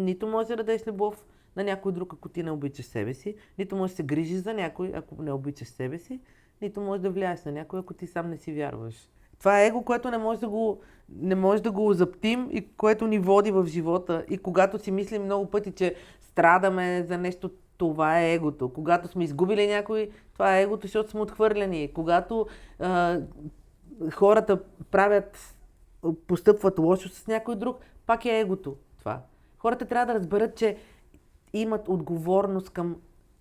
нито можеш да дадеш любов на някой друг, ако ти не обичаш себе си, нито можеш да се грижиш за някой, ако не обичаш себе си, нито можеш да влияеш на някой, ако ти сам не си вярваш. Това е его, което не може да го заптим и което ни води в живота. И когато си мислим много пъти, че страдаме за нещо, това е егото. Когато сме изгубили някой, това е егото, защото сме отхвърлени. Когато хората постъпват лошо с някой друг, пак е егото това. Хората трябва да разберат, че имат отговорност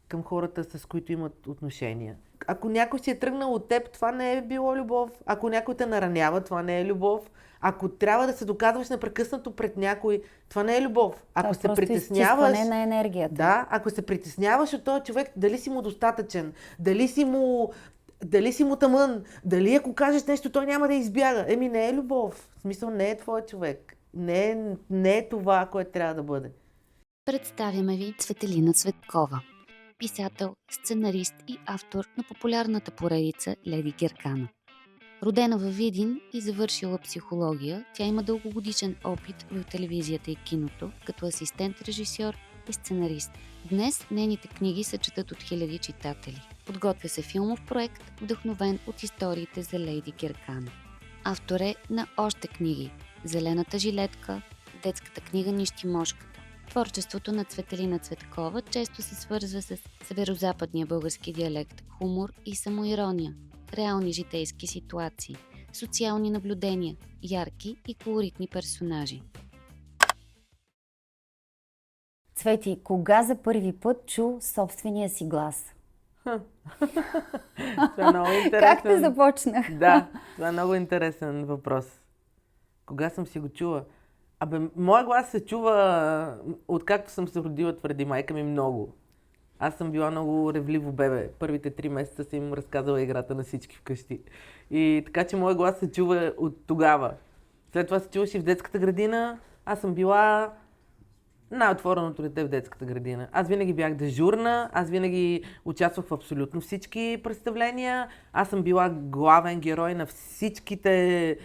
към хората, с които имат отношения. Ако някой си е тръгнал от теб, това не е било любов. Ако някой те наранява, това не е любов. Ако трябва да се доказваш непрекъснато пред някой, това не е любов. Ако се притесняваш... изчистване на енергията. Да, ако се притесняваш от този човек, дали си му достатъчен, дали си му тъмън, дали ако кажеш нещо, той няма да избяга. Не е любов. В смисъл, не е твой човек. Не е това, което трябва да бъде. Представяме ви Цветелина Цветкова. Писател, сценарист и автор на популярната поредица Леди Геркана. Родена във Видин и завършила психология, тя има дългогодишен опит в телевизията и киното, като асистент, режисьор и сценарист. Днес нейните книги се четат от хиляди читатели. Подготвя се филмов проект, вдъхновен от историите за Леди Геркана. Автор е на още книги «Зелената жилетка», детската книга «Нищимошката». Творчеството на Цветелина Цветкова често се свързва с северозападния български диалект, хумор и самоирония, реални житейски ситуации, социални наблюдения, ярки и колоритни персонажи. Цвети, кога за първи път чу собствения си глас? Това е много интересен. Как те започнах? Да, това е много интересен въпрос. Кога съм си го чула? Моя глас се чува откакто съм се родила, твърди майка ми, много. Аз съм била много ревливо бебе. Първите 3 месеца съм им разказала играта на всички вкъщи. И така, че моя глас се чува от тогава. След това се чуваше и в детската градина. Аз съм била най-отвореното дете в детската градина. Аз винаги бях дежурна, аз винаги участвах в абсолютно всички представления. Аз съм била главен герой на всичките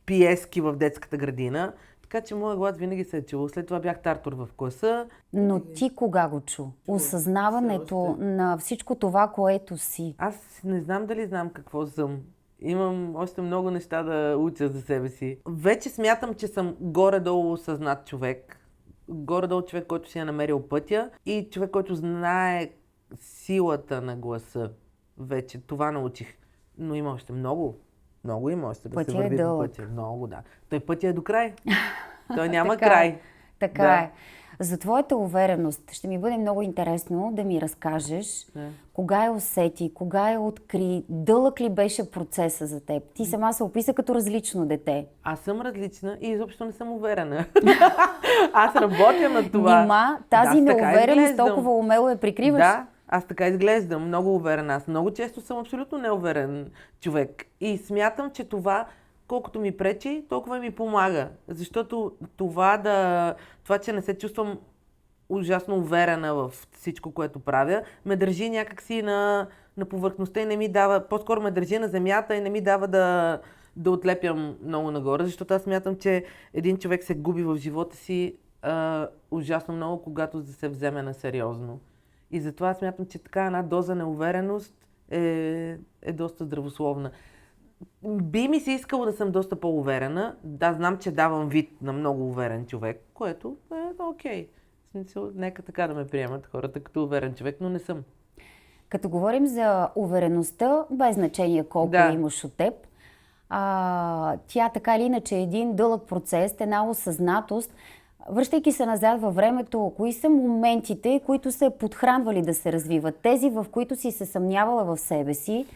пиески в детската градина. Така че моят глас винаги се е чувал. След това бях тартор в класа. Но ти кога го чу? Осъзнаването на всичко това, което си. Аз не знам дали знам какво съм. Имам още много неща да уча за себе си. Вече смятам, че съм горе-долу осъзнат човек. Горе-долу човек, който си е намерил пътя и човек, който знае силата на гласа. Вече това научих. Но има още много. Много има още да се върви по пътя. Много, да. Той пътя е до край. Той няма край. Така е. За твоята увереност ще ми бъде много интересно да ми разкажеш кога я усети, кога я откри, дълъг ли беше процеса за теб? Ти сама се описа като различно дете. Аз съм различна и изобщо не съм уверена. Аз работя на това. Нима тази неувереност толкова умело я прикриваш? Да, аз така изглеждам, много уверена. Аз много често съм абсолютно неуверен човек. И смятам, че това, колкото ми пречи, толкова ми помага. Защото това, че не се чувствам ужасно уверена в всичко, което правя, ме държи някакси на повърхността и не ми дава, по-скоро ме държи на земята и не ми дава да отлепям много нагоре, защото аз смятам, че един човек се губи в живота си ужасно много, когато се вземе на сериозно. И затова смятам, че така една доза неувереност е доста здравословна. Би ми се искало да съм доста по-уверена. Да, знам, че давам вид на много уверен човек, което е окей. Нека така да ме приемат хората като уверен човек, но не съм. Като говорим за увереността, без значение колко имаш от теб, тя така или иначе е един дълъг процес, една осъзнатост. Връщайки се назад във времето, кои са моментите, които са подхранвали да се развиват? Тези, в които си се съмнявала в себе си,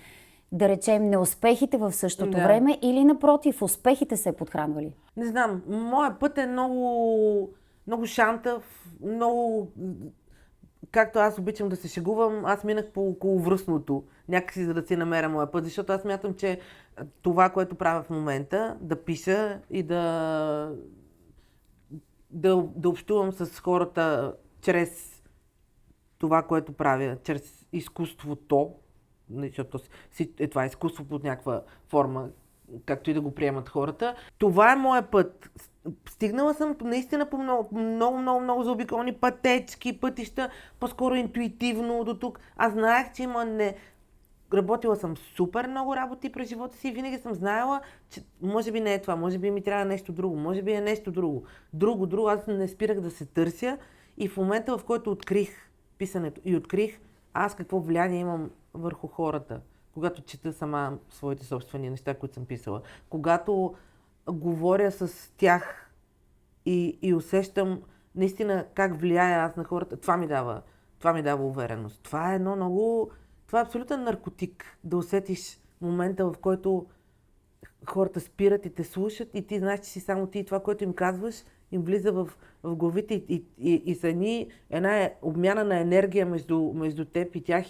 да речем неуспехите в същото време или напротив, успехите се подхранвали? Не знам, моят път е много шантав, много... Както аз обичам да се шегувам, аз минах по околовръстното, някакси за да си намеря моя път, защото аз смятам, че това, което правя в момента, да пиша и да общувам с хората чрез това, което правя, чрез изкуството, защото това е изкуство под някаква форма, както и да го приемат хората. Това е моя път. Стигнала съм наистина по много заобиколни пътечки, пътища, по-скоро интуитивно до тук. Аз знаех, че работила съм супер много работи през живота си и винаги съм знаела, че може би не е това, може би ми трябва нещо друго, може би е нещо друго. Друго, аз не спирах да се търся и в момента, в който открих писането и открих аз какво влияние имам върху хората, когато чета сама своите собствени неща, които съм писала, когато говоря с тях и усещам наистина как влияе аз на хората, това ми дава увереност. Това е абсолютен наркотик, да усетиш момента, в който хората спират и те слушат и ти знаеш, че си само ти и това, което им казваш, им влиза в главите и са една обмяна на енергия между теб и тях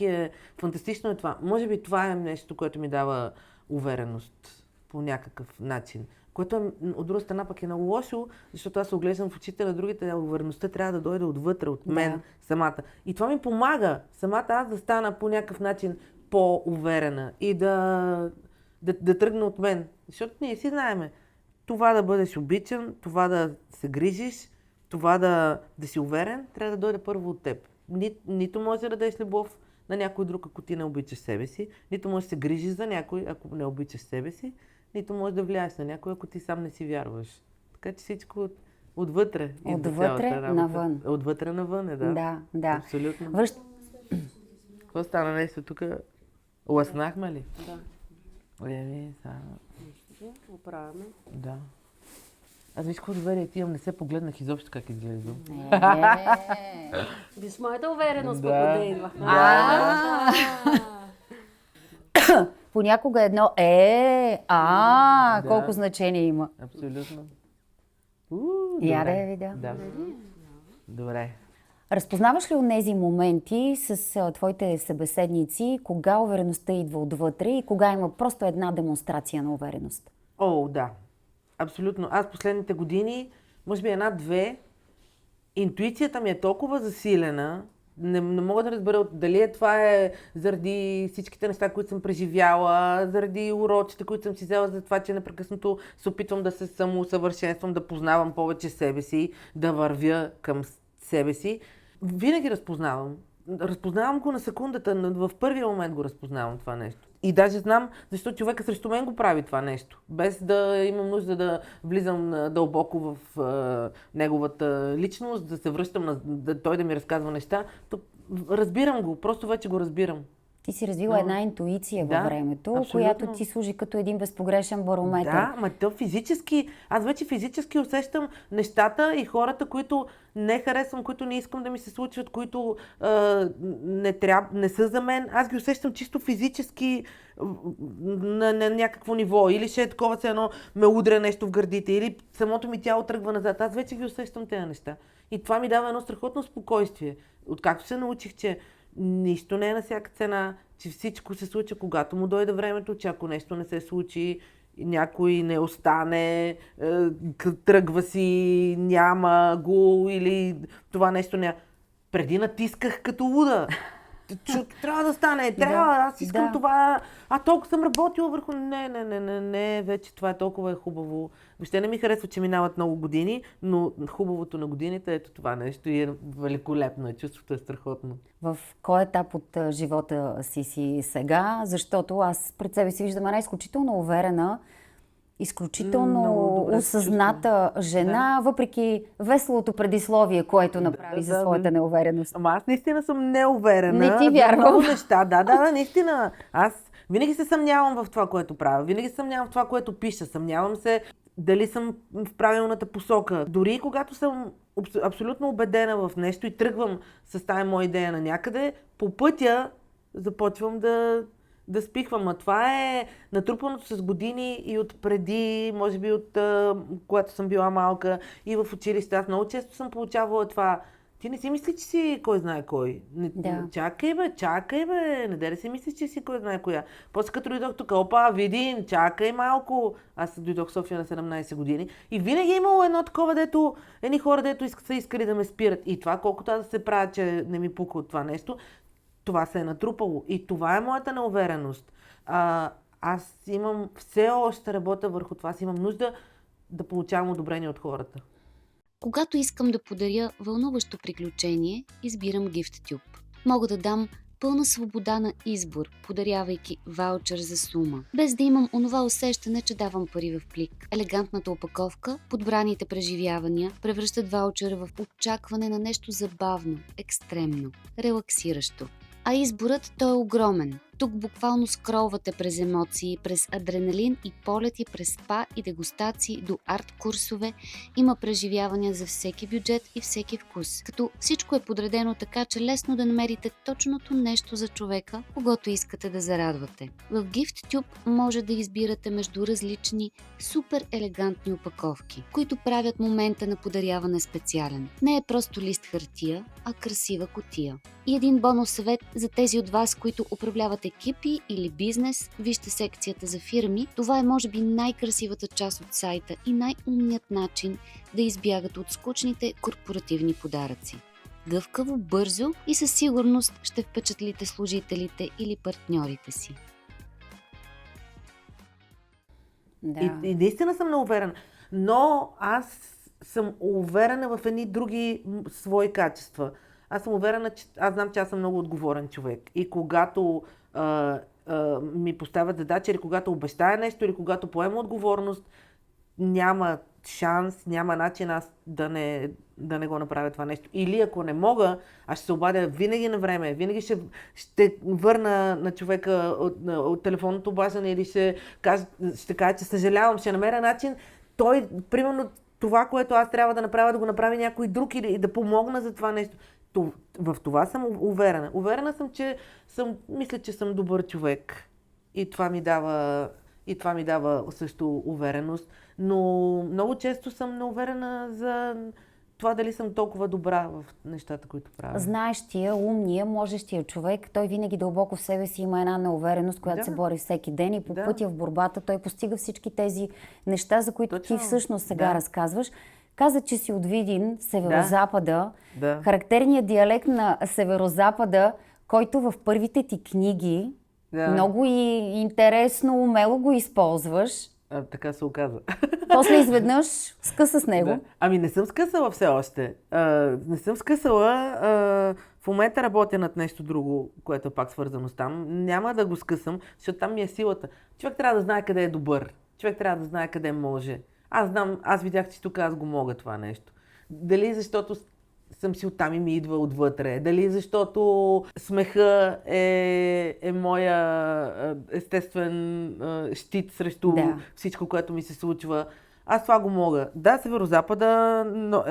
фантастично е това. Може би това е нещо, което ми дава увереност по някакъв начин. Което от друга страна пък е много лошо, защото аз се оглеждам в очите на другите, увереността трябва да дойде отвътре, от мен самата. И това ми помага самата аз да стана по някакъв начин по-уверена и да тръгна от мен. Защото ние си знаеме, това да бъдеш обичан, това да се грижиш, това да си уверен, трябва да дойде първо от теб. Нито можеш да дадеш любов на някой друг, ако ти не обичаш себе си, нито можеш да се грижиш за някой, ако не обичаш себе си, нито можеш да влияеш на някой, ако ти сам не си вярваш. Така че всичко отвътре. Отвътре навън. Отвътре навън е, да. Да. Абсолютно. Какво стана нещо тук? Лъснахме ли? Да. Оправяме. Да. Аз виж какво доверие ти имам, не се погледнах изобщо как изглеждам. Виж моята увереност, Да. пък да идва. Понякога едно колко значение има. Абсолютно. Я да добре. я видя. Да. Добре. Разпознаваш ли от тези моменти с твоите събеседници, кога увереността идва отвътре и кога има просто една демонстрация на увереност? Да. Абсолютно. Аз последните години, може би една-две, интуицията ми е толкова засилена, не мога да разбера дали това е заради всичките неща, които съм преживяла, заради уроците, които съм си взела, за това, че непрекъснато се опитвам да се самоусъвършенствам, да познавам повече себе си, да вървя към себе си. Винаги разпознавам. Разпознавам го на секундата, в първия момент го разпознавам това нещо. И даже знам, защо човека срещу мен го прави това нещо. Без да имам нужда да влизам дълбоко в неговата личност, да се връщам, той да ми разказва неща. Разбирам го, просто вече го разбирам. Ти си развила една интуиция във времето, абсолютно. която ти служи като един безпогрешен барометър. Да, то физически, аз вече физически усещам нещата и хората, които не харесвам, които не искам да ми се случват, които не са за мен. Аз ги усещам чисто физически на някакво ниво. Или ще е такова, се едно ме удря нещо в гърдите, или самото ми тяло тръгва назад. Аз вече ги усещам тези неща. И това ми дава едно страхотно спокойствие. Откакто се научих, че нищо не е на всяка цена, че всичко се случва, когато му дойде времето, че ако нещо не се случи, някой не остане, тръгва си, няма го или това нещо не... Преди натисках като луда. Трябва да стане, аз искам това, толкова съм работила върху... Не, вече това е толкова хубаво. Въобще не ми харесва, че минават много години, но хубавото на годините ето това нещо и е великолепно, чувството е страхотно. В кой етап от живота си сега? Защото аз пред себе си виждам една изключително уверена, изключително осъзната жена, въпреки веселото предисловие, което направи за своята неувереност. Ама аз наистина съм неуверена. Не ти вярвам. Много неща. Да, наистина. Аз винаги се съмнявам в това, което правя. Винаги се съмнявам в това, което пиша. Съмнявам се дали съм в правилната посока. Дори когато съм абсолютно убедена в нещо и тръгвам с тази моя идея на някъде, по пътя започвам да спихвам. А това е натрупаното с години и от преди, може би от когато съм била малка и в училище. Аз много често съм получавала това. Ти не си мисли, че си кой знае кой. Чакай бе, не да си мислиш, че си кой знае коя. После като дойдох тук, Видин, чакай малко. Аз дойдох в София на 17 години и винаги е имало едно такова, едни хора, дето са искали да ме спират. И това, колкото аз да се правя, че не ми пука от това нещо, това се е натрупало. И това е моята неувереност. Аз имам все още работа върху това. Аз имам нужда да получавам одобрение от хората. Когато искам да подаря вълнуващо приключение, избирам GiftTube. Мога да дам пълна свобода на избор, подарявайки ваучер за сума, без да имам онова усещане, че давам пари в плик. Елегантната опаковка, подбраните преживявания превръщат ваучера в очакване на нещо забавно, екстремно, релаксиращо. А изборът той е огромен. Тук буквално скролвате през емоции, през адреналин и полети, през спа и дегустации до арт-курсове. Има преживявания за всеки бюджет и всеки вкус. Като всичко е подредено така, че лесно да намерите точното нещо за човека, когото искате да зарадвате. В GiftTube може да избирате между различни супер елегантни опаковки, които правят момента на подаряване специален. Не е просто лист хартия, а красива кутия. И един бонус съвет за тези от вас, които управляват екипи или бизнес, вижте секцията за фирми. Това е може би най-красивата част от сайта и най-умният начин да избягат от скучните корпоративни подаръци. Гъвкаво, бързо и със сигурност ще впечатлите служителите или партньорите си. Да. И наистина съм неуверена. Но аз съм уверена в едни други свои качества. Аз съм уверена, че аз знам, че аз съм много отговорен човек. И когато ми поставят задача, или когато обещая нещо, или когато поема отговорност, няма шанс, няма начин аз да не го направя това нещо. Или ако не мога, аз ще се обадя винаги на време, винаги ще върна на човека от телефонното обаждане или ще кажа, че съжалявам, ще намеря начин той, примерно, това, което аз трябва да направя, да го направи някой друг или да помогна за това нещо. В това съм уверена. Уверена съм, че мисля, че съм добър човек. И това ми дава също увереност. Но много често съм неуверена за това дали съм толкова добра в нещата, които правя. Знаещия, умния, можещия човек, той винаги дълбоко в себе си има една неувереност, която се бори всеки ден и по пътя в борбата той постига всички тези неща, за които ти всъщност сега разказваш. Каза, че си от Видин, северозапада. Да. Характерният диалект на северозапада, който в първите ти книги много и интересно, умело го използваш. Така се оказа. После изведнъж скъса с него. Да. Ами не съм скъсала все още. Не съм скъсала. В момента работя над нещо друго, което е пак свързано с там. Няма да го скъсам, защото там ми е силата. Човек трябва да знае къде е добър. Човек трябва да знае къде може. Аз видях, че тук аз го мога това нещо. Дали защото съм си оттам и ми идва отвътре, дали защото смеха е моя естествен щит срещу всичко, което ми се случва. Аз това го мога. Да, Северозапада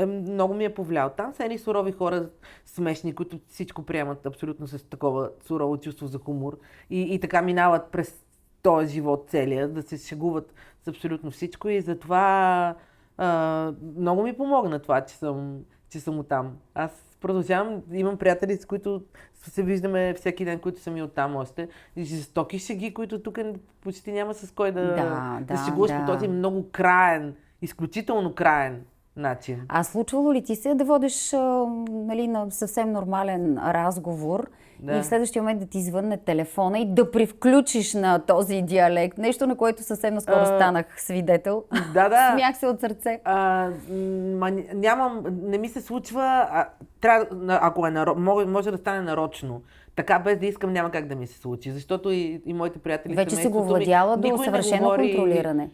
много ми е повлиял. Там са едни сурови хора, смешни, които всичко приемат абсолютно с такова сурово чувство за хумор. И така минават през този живот целия, да се шегуват с абсолютно всичко. И затова много ми помогна това, че съм оттам. Аз продължавам, имам приятели, с които се виждаме всеки ден, които са ми оттам още. И жестоки шеги, които тук почти няма с кой да шегуваш по този много краен, изключително краен начин. А случвало ли ти се да водиш на съвсем нормален разговор и в следващия момент да ти звънне телефона и да привключиш на този диалект? Нещо, на което съвсем наскоро станах свидетел. Да. Смях се от сърце. Не ми се случва, ако може да стане нарочно. Така, без да искам, няма как да ми се случи, защото и моите приятели... Вече си го владяла до съвършено контролиране.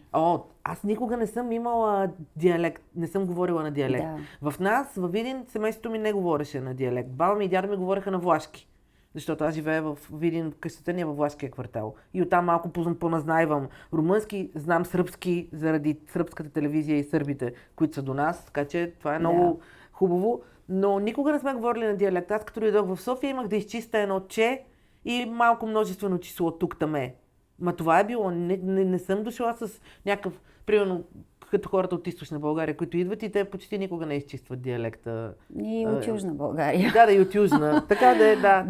Аз никога не съм имала диалект, не съм говорила на диалект. Да. В нас, във Видин, семейството ми не говореше на диалект. Баба ми и дядо ми говореха на влашки, защото аз живея в Видин, къщата ни е във влашкия квартал. И оттам малко поназнайвам румънски, знам сръбски заради сръбската телевизия и сърбите, които са до нас, така че това е много хубаво. Но никога не сме говорили на диалект. Аз като дойдох в София имах да изчиста едно че и малко множествено число тук-таме. Ма това е било. Не съм дошла с някакъв, примерно, като хората от Източна България, които идват и те почти никога не изчистват диалекта. И от Южна България. Да, и от Южна. Така да е, да.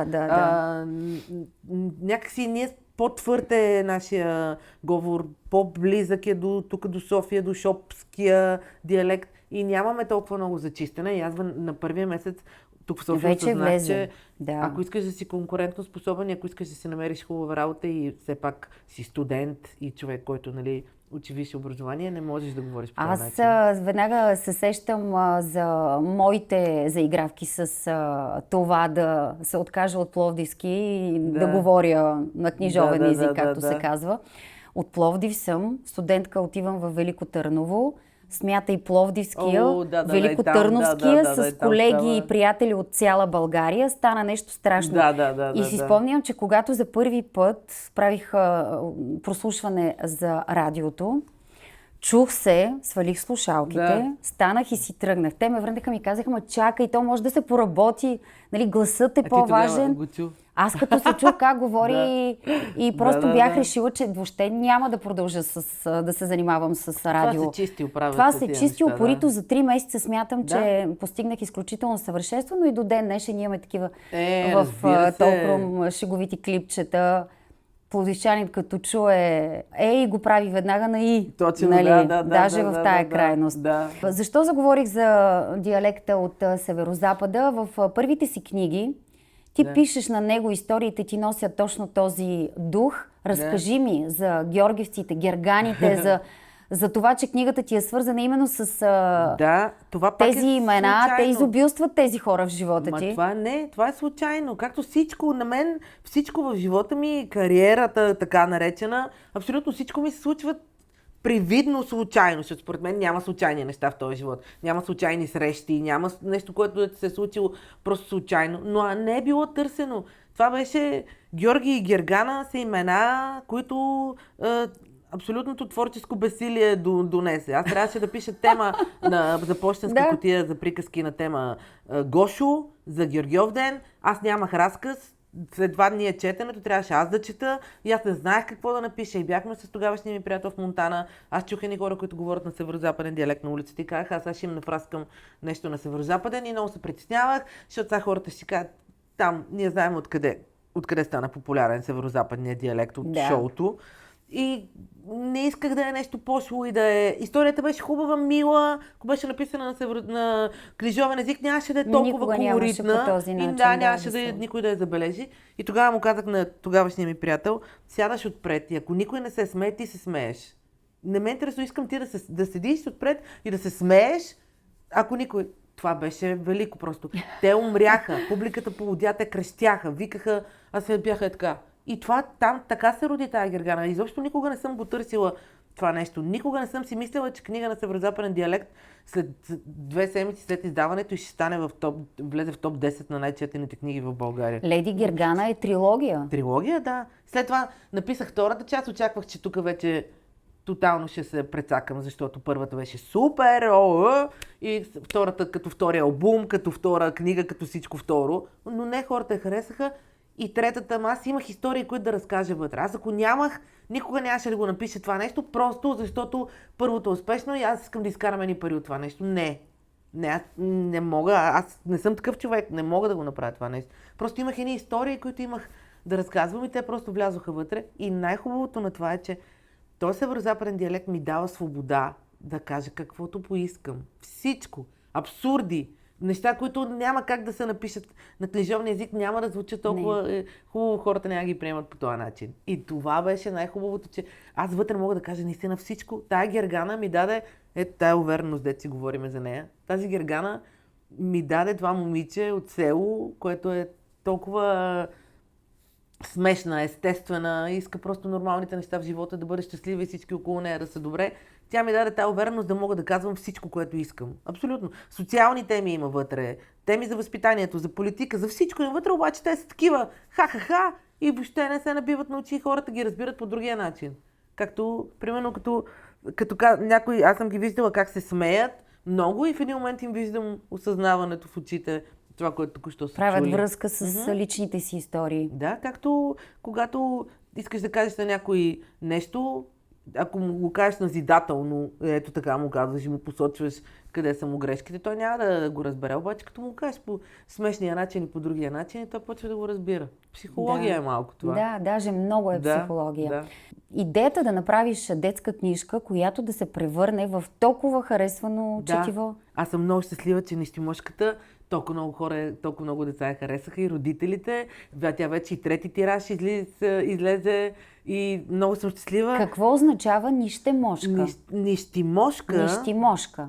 Да. Някакси ние по-твърд е нашия говор, по-близък е тук до София, до шопския диалект и нямаме толкова много зачистена. И аз на първия месец тук в София осъзнах, че ако искаш да си конкурентно способен, ако искаш да си намериш хубава работа и все пак си студент и човек, който учи висше образование, не можеш да говориш по този Аз начин. веднага се сещам за моите заигравки с това да се откажа от пловдивски и да говоря на книжовен език, както се казва. От Пловдив съм, студентка, отивам в Велико Търново. Смятай Пловдивския, Великотърновския с колеги и приятели от цяла България. Стана нещо страшно. И си спомням, че когато за първи път правих прослушване за радиото, чух се, свалих слушалките, станах и си тръгнах. Те ме върнаха и ми казаха, ма чакай, то може да се поработи, нали, гласът е по-важен. Аз като се чух как говори и просто бях решила, че въобще няма да продължа да се занимавам с радио. Това се чисти оправят. Това се чисти упорито. За 3 месеца смятам, че постигнах изключително съвършенство, но и до ден днешен имаме такива в толкова шеговити клипчета. Пловдивчанин като чуе и го прави веднага на и. Точно, нали? Даже в тая крайност. Защо заговорих за диалекта от Северозапада? В първите си книги ти пишеш на него, историите ти носят точно този дух. Разкажи ми за георгиевците, герганите, за това, че книгата ти е свързана именно с това тези имена. Те изобилстват тези хора в живота ти. Това е случайно. Както всичко на мен, всичко в живота ми, кариерата така наречена, абсолютно всичко ми се случва привидно случайно, защото според мен няма случайни неща в този живот. Няма случайни срещи, няма нещо, което да се е случило просто случайно, но не е било търсено. Това беше Георги и Гергана са имена, които абсолютното творческо безсилие донесе. Аз трябваше да пиша тема за почтенска кутия, за приказки на тема Гошо, за Георгиов ден. Аз нямах разказ. След 2 дни четенето трябваше аз да чета и аз не знаех какво да напиша. И бяхме с тогавашния ми приятел в Монтана. Аз чух едни хора, които говорят на северозападен диалект на улицата и казах, аз ще им нафраскам нещо на северозападен и много се притеснявах, защото сега хората ще кажат, там ние знаем откъде стана популярен северозападният диалект от шоуто. И не исках да е нещо пошло и да е... Историята беше хубава, мила, ако беше написана на книжовен език, нямаше да е толкова колоритна. Нямаше никой да я забележи. И тогава му казах на тогавашния ми приятел, сядаш отпред и ако никой не се смее, ти се смееш. Не ме интересува, искам ти да седиш отпред и да се смееш, ако никой... Това беше велико просто. Те умряха, публиката полудя, те крещяха, викаха, а се бяха така. И това там така се роди тая Гергана. Изобщо никога не съм го търсила това нещо. Никога не съм си мислила, че книга на северозападен диалект след 2 седмици след издаването и ще стане влезе в топ 10 на най-четените книги в България. Леди Гергана е трилогия. Трилогия, да. След това написах втората част, очаквах, че тук вече тотално ще се прецакам, защото първата беше супер, и втората като втори албум, като втора книга, като всичко второ. Но не, хората я харесаха. И третата, аз имах истории, които да разкажа вътре. Аз ако нямах, никога нямаше да го напиша това нещо, просто защото първото е успешно и аз искам да изкарам едни пари от това нещо. Не, аз не мога, аз не съм такъв човек, не мога да го направя това нещо. Просто имах едни истории, които имах да разказвам и те просто влязоха вътре. И най-хубавото на това е, че този северозападен диалект ми дава свобода да кажа каквото поискам. Всичко. Абсурди. Неща, които няма как да се напишат на книжовния език, няма да звучат толкова хубаво, хората няма ги приемат по този начин. И това беше най-хубавото, че аз вътре мога да кажа наистина всичко. Тая Гергана ми даде, тая увереност, дето си говориме за нея, тази Гергана ми даде това момиче от село, което е толкова смешна, естествена, иска просто нормалните неща в живота, да бъде щастлива и всички около нея да са добре. Тя ми даде тази увереност да мога да казвам всичко, което искам. Абсолютно. Социални теми има вътре, теми за възпитанието, за политика, за всичко има вътре, обаче те са такива ха-ха-ха и въобще не се набиват на очи и хората ги разбират по другия начин. Както, примерно, като някой, аз съм ги виждала как се смеят много и в един момент им виждам осъзнаването в очите, това, което току-що са правят чули. Връзка с личните си истории. Да, както когато искаш да кажеш на някой нещо, ако му го кажеш назидателно, ето така му казваш и му посочваш къде са му грешките, той няма да го разбере, обаче като му кажеш по смешния начин и по другия начин, той почва да го разбира. Психология е малко това. Да, даже много е психология. Да. Идеята да направиш детска книжка, която да се превърне в толкова харесвано четиво. Аз съм много щастлива, че Нещимошката Толкова много хора, толкова много деца я харесаха и родителите. Тя вече и трети тираж излезе и много съм щастлива. Какво означава нищемошка? Нищимошка. Нищимошка.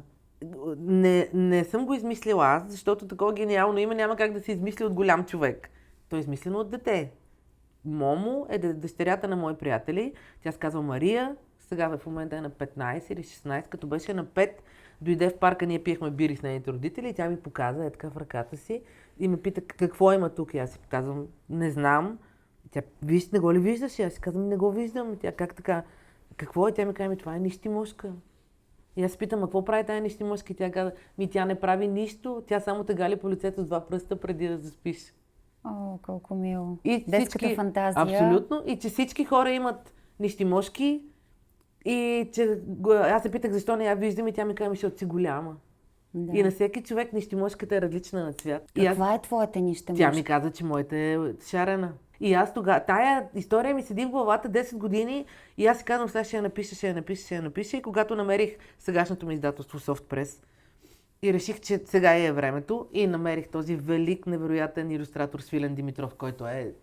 Не съм го измислила аз, защото такова гениално име няма как да се измисли от голям човек. То е измислено от дете. Момо е дъщерята на мои приятели. Тя се казва Мария. Сега в момента е на 15 или 16. Като беше на 5, дойде в парка, ние пиехме бири с нейните родители и тя ми показа така в ръката си и ме пита какво има тук. И аз си казвам, не знам. И тя, виж, не го ли виждаш? И аз си казвам, не го виждам. И тя, как така? Какво е? Тя ми казва, това е нищимошка. И аз питам, какво прави тая нищимошка? И тя каза, тя не прави нищо. Тя само те гали по лицето с 2 пръста преди да заспиш. О, колко мило. И детската фантазия. Абсолютно. И че всички хора имат нищимошки. И че аз се питах защо не я виждам и тя ми казва, защото си голяма. Да. И на всеки човек нищимошката е различна на цвят. Каква е твоята нищимошка? Тя ми каза, че моята е шарена. И аз тогава, тая история ми седи в главата 10 години и аз си казвам, сега ще я напиша. И когато намерих сегашното ми издателство Softpress и реших, че сега е времето и намерих този велик, невероятен илюстратор Свилен Димитров, който е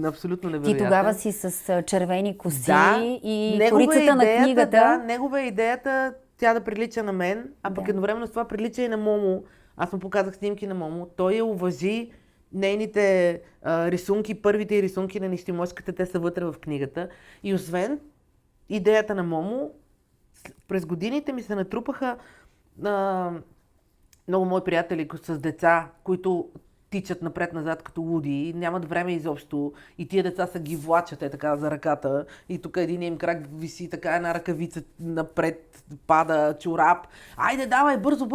абсолютно невероятен. Ти тогава си с червени коси и негова корицата на книгата. Да, негова е идеята тя да прилича на мен, а пък едновременно с това прилича и на Момо. Аз му показах снимки на Момо. Той я уважи нейните рисунки, първите рисунки на нищимошката, те са вътре в книгата. И освен идеята на Момо, през годините ми се натрупаха много мои приятели с деца, които тичат напред-назад като луди и нямат време изобщо. И тия деца са ги влачат така за ръката. И тук един им крак виси така една ръкавица напред, пада чорап. Айде, давай, бързо.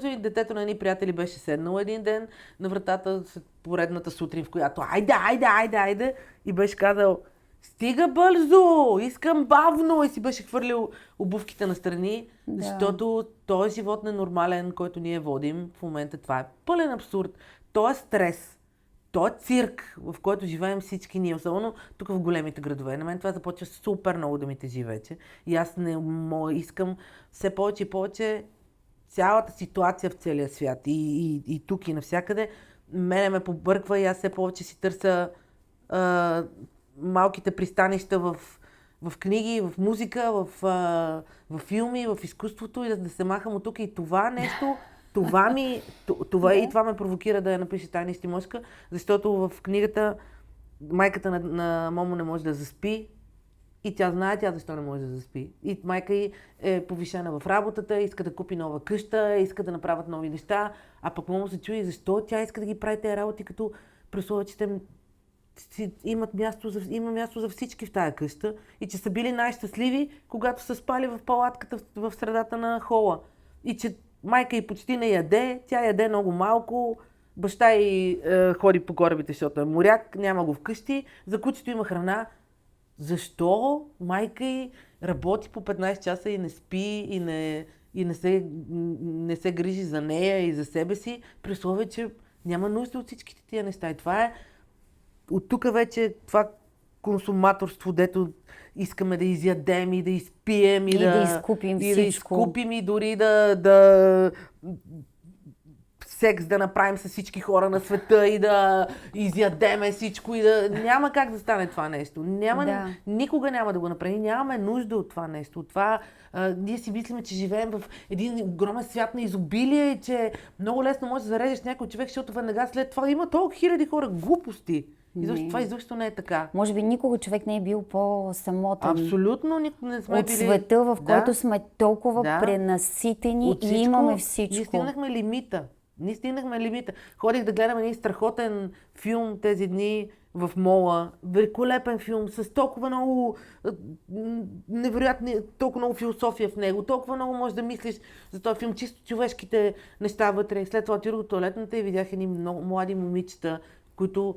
И детето на едни приятели беше седнало един ден на вратата след поредната сутрин, в която айде. И беше казал, стига бързо, искам бавно. И си беше хвърлил обувките настрани, защото този живот ненормален, който ние водим в момента, това е пълен абсурд. То е стрес, то е цирк, в който живеем всички ние, особено тук в големите градове. На мен това започва супер много да ми тежи вече. И аз искам все повече и повече цялата ситуация в целия свят и тук и навсякъде. Мене ме побърква и аз все повече си търся малките пристанища в книги, в музика, в филми, в изкуството и да се махам от тук. И това нещо, това ме провокира да я напиша тая нищимошка, защото в книгата майката на Момо не може да заспи и тя знае защо не може да заспи. И майка й е повишена в работата, иска да купи нова къща, иска да направят нови неща, а пък Момо се чуди защо тя иска да ги прави тези работи, като при условие, че те има място за всички в тая къща и че са били най-щастливи, когато са спали в палатката в средата на хола. И че майка й почти не яде, тя яде много малко, баща й ходи по корабите, защото е моряк, няма го вкъщи, за кучето има храна. Защо майка й работи по 15 часа и не спи и не се грижи за нея и за себе си, при условие, че няма нужда от всичките тия неща. И това е от тук вече това консуматорство, дето искаме да изядем и да изпием и да изкупим всичко. Да изкупим и дори да секс да направим с всички хора на света и да изядеме всичко и да... Няма как да стане това нещо. Никога няма да го направим. Нямаме нужда от това нещо. От това ние си мислиме, че живеем в един огромен свят на изобилие и че много лесно можеш да зарежеш някой човек, защото веднага след това има толкова хиляди хора. Глупости. Това изобщо не е така. Може би никога човек не е бил по-самотен. Абсолютно не сме от били... света, в който сме толкова пренаситени и имаме всичко. Ние стигнахме лимита. Ходих да гледам един страхотен филм тези дни в мола. Великолепен филм с толкова много невероятни, толкова много философия в него. Толкова много можеш да мислиш за този филм, чисто човешките неща вътре. След това отидох в тоалетната и видях едни много млади момичета, които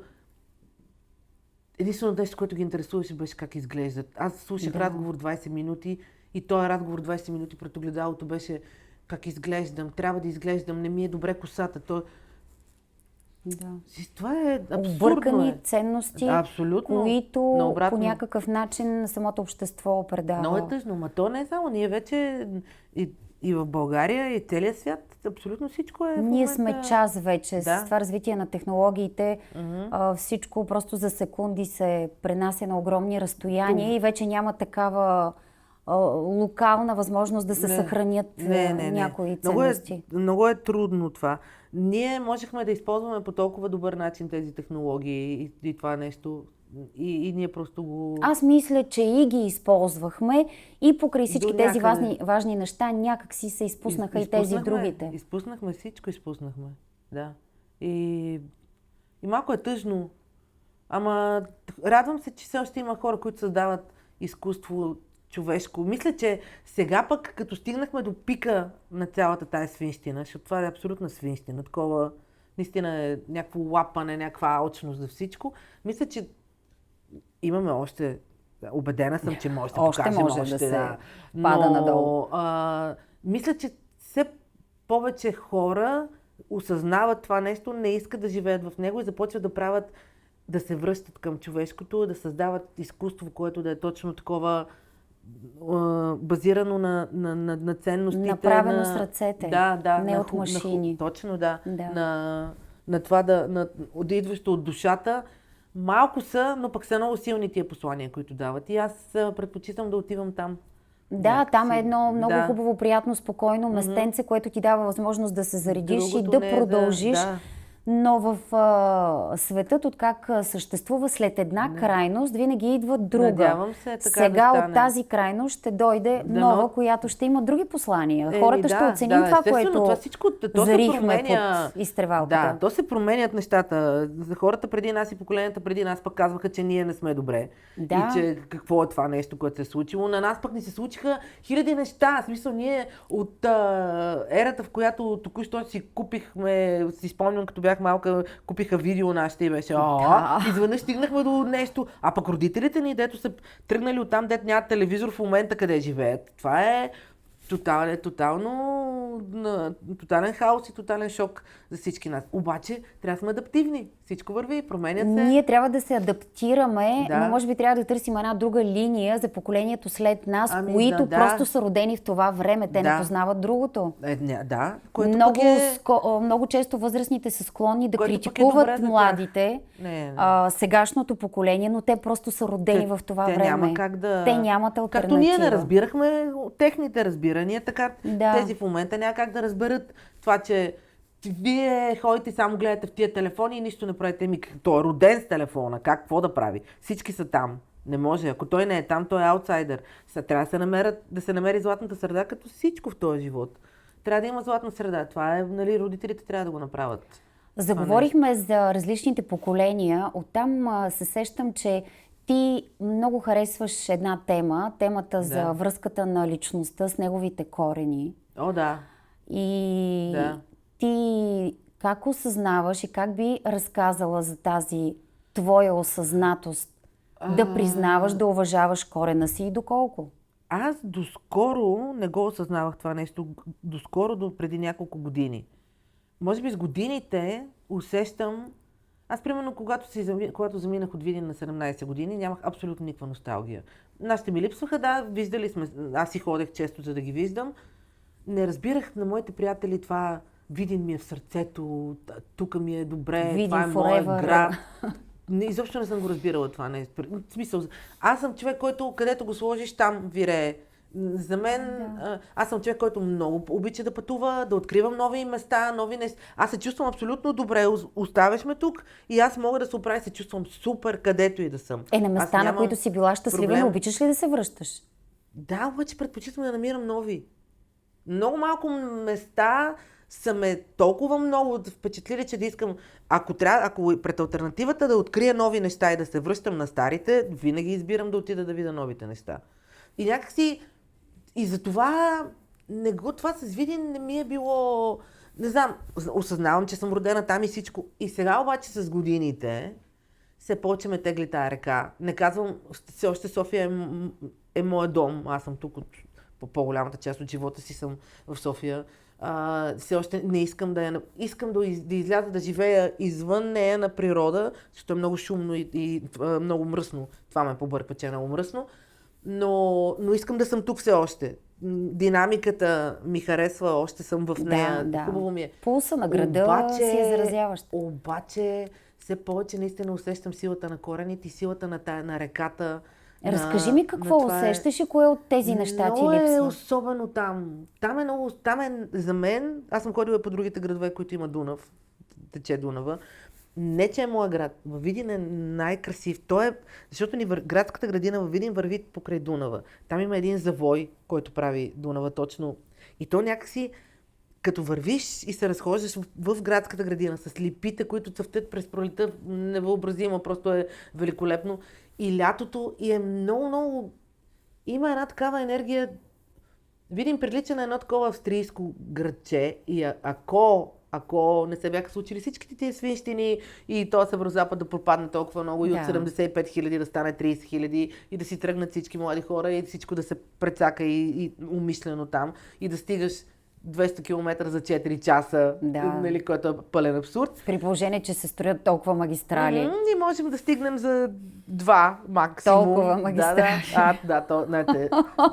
единственото нещо, което ги интересуваше, беше как изглеждат. Аз слушах разговор 20 минути и този разговор 20 минути пред огледалото беше как изглеждам, трябва да изглеждам, не ми е добре косата. Това е абсурдно. Объркани ценности, абсолютно. които по някакъв начин самото общество предава. Много е тъжно, но то не е само. Ние вече и в България, и целия свят абсолютно всичко е в Ние момента... сме час вече Да. с това развитие на технологиите. Всичко просто за секунди се пренася на огромни разстояния и вече няма такава локална възможност да се съхранят някои ценности. Много е трудно това. Ние можехме да използваме по толкова добър начин тези технологии и това нещо. И ние просто го... Аз мисля, че и ги използвахме и покрай всички тези важни неща някак си се изпуснаха и тези другите. Изпуснахме всичко, да. И малко е тъжно. Ама радвам се, че все още има хора, които създават изкуство човешко. Мисля, че сега пък, като стигнахме до пика на цялата тая свинщина, защото това е абсолютна свинщина, такова наистина е някакво лапане, някаква алчност за всичко, мисля, че имаме още, убедена съм, че може да покажем може да се пада надолу. Мисля, че все повече хора осъзнават това нещо, не искат да живеят в него и започват да правят, да се връщат към човешкото, да създават изкуство, което да е точно такова базирано на ценностите. Направено с ръцете, не от машини. Точно, да. На това да идващо от душата. Малко са, но пък са много силни тия послания, които дават. И аз предпочитам да отивам там. Да, там е едно много хубаво, приятно, спокойно местенце, което ти дава възможност да се заредиш и да продължиш. Но в светът, откак съществува след една крайност, винаги идва друга. Надявам се, така сега да от тази крайност ще дойде нова, която ще има други послания. Хората ще оценим това, което зарихме под изтревалката. Да, то се променят нещата. За хората преди нас и поколенията преди нас пък казваха, че ние не сме добре. И че какво е това нещо, което се е случило. На нас пък ни се случиха хиляди неща. В смисъл, ние от ерата, в която току-що си купихме, си спомням, като бях малка, купиха видео нашите и беше изведнъж стигнахме до нещо. А пък родителите ни, дето са тръгнали оттам, дето нямат телевизор в момента, къде живеят. Това е тотален хаос и тотален шок за всички нас. Обаче трябва да сме адаптивни. Всичко върви, променят се. Ние трябва да се адаптираме, но може би трябва да търсим една друга линия за поколението след нас, които просто са родени в това време. Те не познават другото. Много често възрастните са склонни да критикуват младите, сегашното поколение, но те просто са родени в това време. Няма как да... Те нямат алтернатива. Както ние не разбирахме техните разбирания, така тези в момента няма как да разберат това, че вие ходите само гледате в тия телефони и нищо не правите. Той е роден с телефона, какво да прави? Всички са там. Не може. Ако той не е там, той е аутсайдер. Трябва да се намери златната среда, като всичко в този живот. Трябва да има златна среда. Това е, родителите трябва да го направят. Заговорихме за различните поколения. Оттам се сещам, че ти много харесваш една тема, темата за връзката на личността с неговите корени. И ти как осъзнаваш и как би разказала за тази твоя осъзнатост? Да признаваш, да уважаваш корена си и доколко? Аз доскоро не го осъзнавах това нещо. Доскоро, до преди няколко години. Може би с годините усещам... Аз, примерно, когато заминах от Видин на 17 години, нямах абсолютно никаква носталгия. Нашите ми липсваха, виждали сме, аз си ходех често, за да ги виждам. Не разбирах на моите приятели това, Видин ми е в сърцето, тук ми е добре, Видин това е моят град. Изобщо не съм го разбирала това нещо. В смисъл, аз съм човек, който където го сложиш, там вирее. За мен, аз съм човек, който много обича да пътува, да откривам нови места, нови неща. Аз се чувствам абсолютно добре, оставяш ме тук и аз мога да се оправя и се чувствам супер, където и да съм. На места, на които си била щастлива, не обичаш ли да се връщаш? Да, обаче предпочитам да намирам нови. Много малко места са ме толкова много впечатлили, че да искам, ако пред алтернативата да открия нови неща и да се връщам на старите, винаги избирам да отида да видя новите неща. И някакси, и затова това с Видин не ми е било, не знам, осъзнавам, че съм родена там и всичко. И сега обаче с годините все повече ме тегли тая река. Не казвам, все още София е моят дом, аз съм тук по по-голямата част от живота си съм в София. Все още не искам искам да изляза да живея извън нея на природа, защото е много шумно и много мръсно. Това ме побърква, че е много мръсно. Но искам да съм тук все още. динамиката ми харесва, още съм в нея. Да. Хубаво ми е. Пулса на града си изразяващ. Обаче, все повече наистина усещам силата на корените и силата на реката. Разкажи ми какво усещаш и кое от тези неща ти липсва. липсва? Особено там. Там е за мен, аз съм ходила по другите градове, които има Дунав, тече Дунава. Не, че е моя град. Във Видин е най-красив. Защото градската градина във Видин върви покрай Дунава. Там има един завой, който прави Дунава точно. И то някакси, като вървиш и се разхождаш в градската градина с липите, които цъфтят през пролета, невъобразимо, просто е великолепно. И лятото и е много... Има една такава енергия. Видим прилича на едно такова австрийско градче и ако не се бяха случили всичките тия свинщини и то Северозапад да пропадне толкова много и от 75 хиляди да стане 30 хиляди и да си тръгнат всички млади хора и всичко да се прецака и умишлено там и да стигаш 200 км за 4 часа, нали, което е пълен абсурд. При положение, че се строят толкова магистрали. И можем да стигнем за 2 максимум. Толкова магистрали.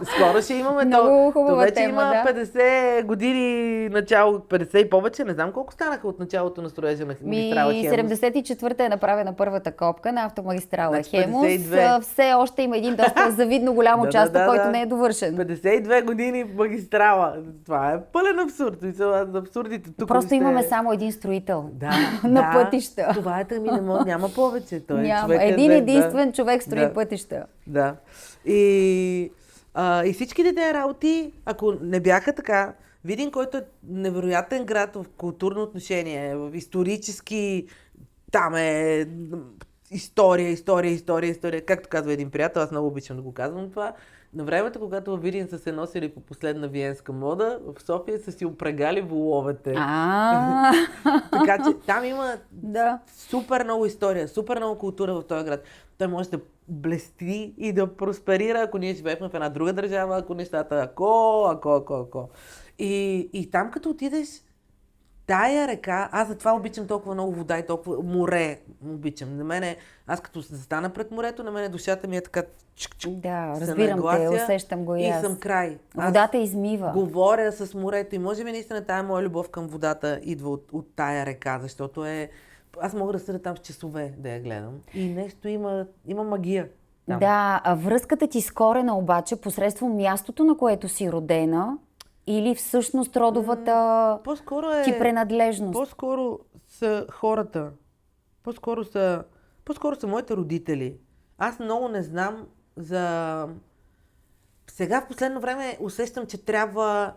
Скоро ще имаме много хубава вече тема, има 50 години начало, 50 и повече, не знам колко станаха от началото на строежа на магистрала Хемус. 74-та е направена първата копка на автомагистрала Значи Хемус. 52. Все още има един доста завидно голям участък, който не е довършен. 52 години магистрала. Това е пълен абсурд. Абсурдите тук. Просто имаме само един строител на на пътища. Това е няма повече. Един единствен човек строи пътища. Да. И всичките тези работи, ако не бяха така, Видин, който е невероятен град в културно отношение, в исторически, там е история. Както казва един приятел, аз много обичам да го казвам това. На времето, когато във Видин са се носили по последна виенска мода, в София са си опрегали воловете. Така че там има супер много история, супер много култура в този град. Той може да блести и да просперира, ако ние живеем в една друга държава, ако нещата ако. И там като отидеш, тая река, аз затова обичам толкова много вода и толкова море обичам. На мене, аз като застана пред морето, на мене душата ми е така разбирам те, усещам го и аз. И съм край. Водата измива. Говоря с морето и може би наистина тая моя любов към водата идва от тая река, защото аз мога да седя там с часове да я гледам. И нещо има магия там. Да, а връзката ти с корена обаче, посредством мястото, на което си родена, или всъщност родовата ти принадлежност? По-скоро са хората. По-скоро са моите родители. Аз много не знам за... Сега в последно време усещам, че трябва...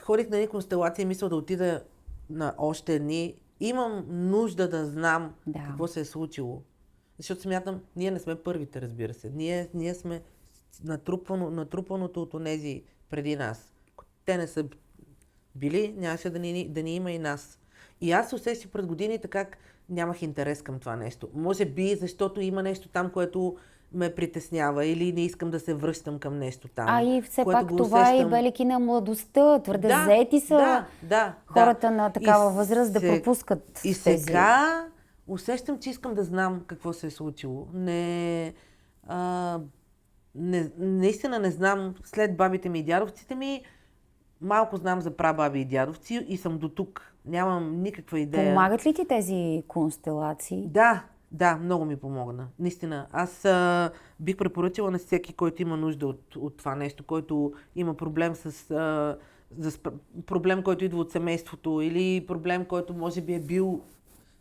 Ходих на една констелация и мисля да отида на още едни. Имам нужда да знам какво се е случило. Защото смятам, ние не сме първите, разбира се. Ние сме натрупаното от онези преди нас. Те не са били, нямаше да ни има и нас. И аз усещах пред годините как нямах интерес към това нещо. Може би, защото има нещо там, което ме притеснява или не искам да се връщам към нещо там. И все пак това е и белики на младостта. Твърде заети са хората на такава възраст да пропускат тези. И сега усещам, че искам да знам какво се е случило. Наистина не знам, след бабите ми и дядовците ми, малко знам за прабаби и дядовци и съм до тук. Нямам никаква идея. Помагат ли ти тези констелации? Да, много ми помогна. Наистина. Аз бих препоръчала на всеки, който има нужда от това нещо, който има проблем проблем, който идва от семейството или проблем, който може би е бил...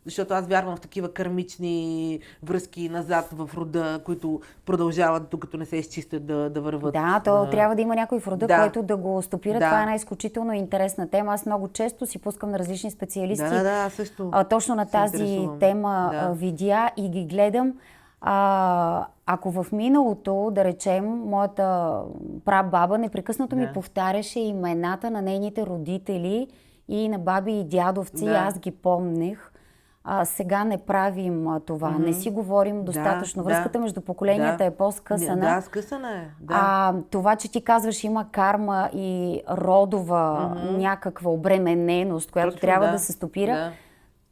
Защото аз вярвам в такива кармични връзки назад в рода, които продължават, докато не се изчистят да върват. Да, трябва да има някой в рода, който да го стопира. Това е една изключително интересна тема. Аз много често си пускам на различни специалисти. Също. Точно на тази тема видеа и ги гледам. Ако в миналото, да речем, моята прабаба непрекъснато ми повтаряше имената на нейните родители и на баби и дядовци, аз ги помнех. Сега не правим това, не си говорим достатъчно. Връзката между поколенията е по-скъсана. Скъсана е. Това, че ти казваш, има карма и родова някаква обремененост, която трябва да се стопира,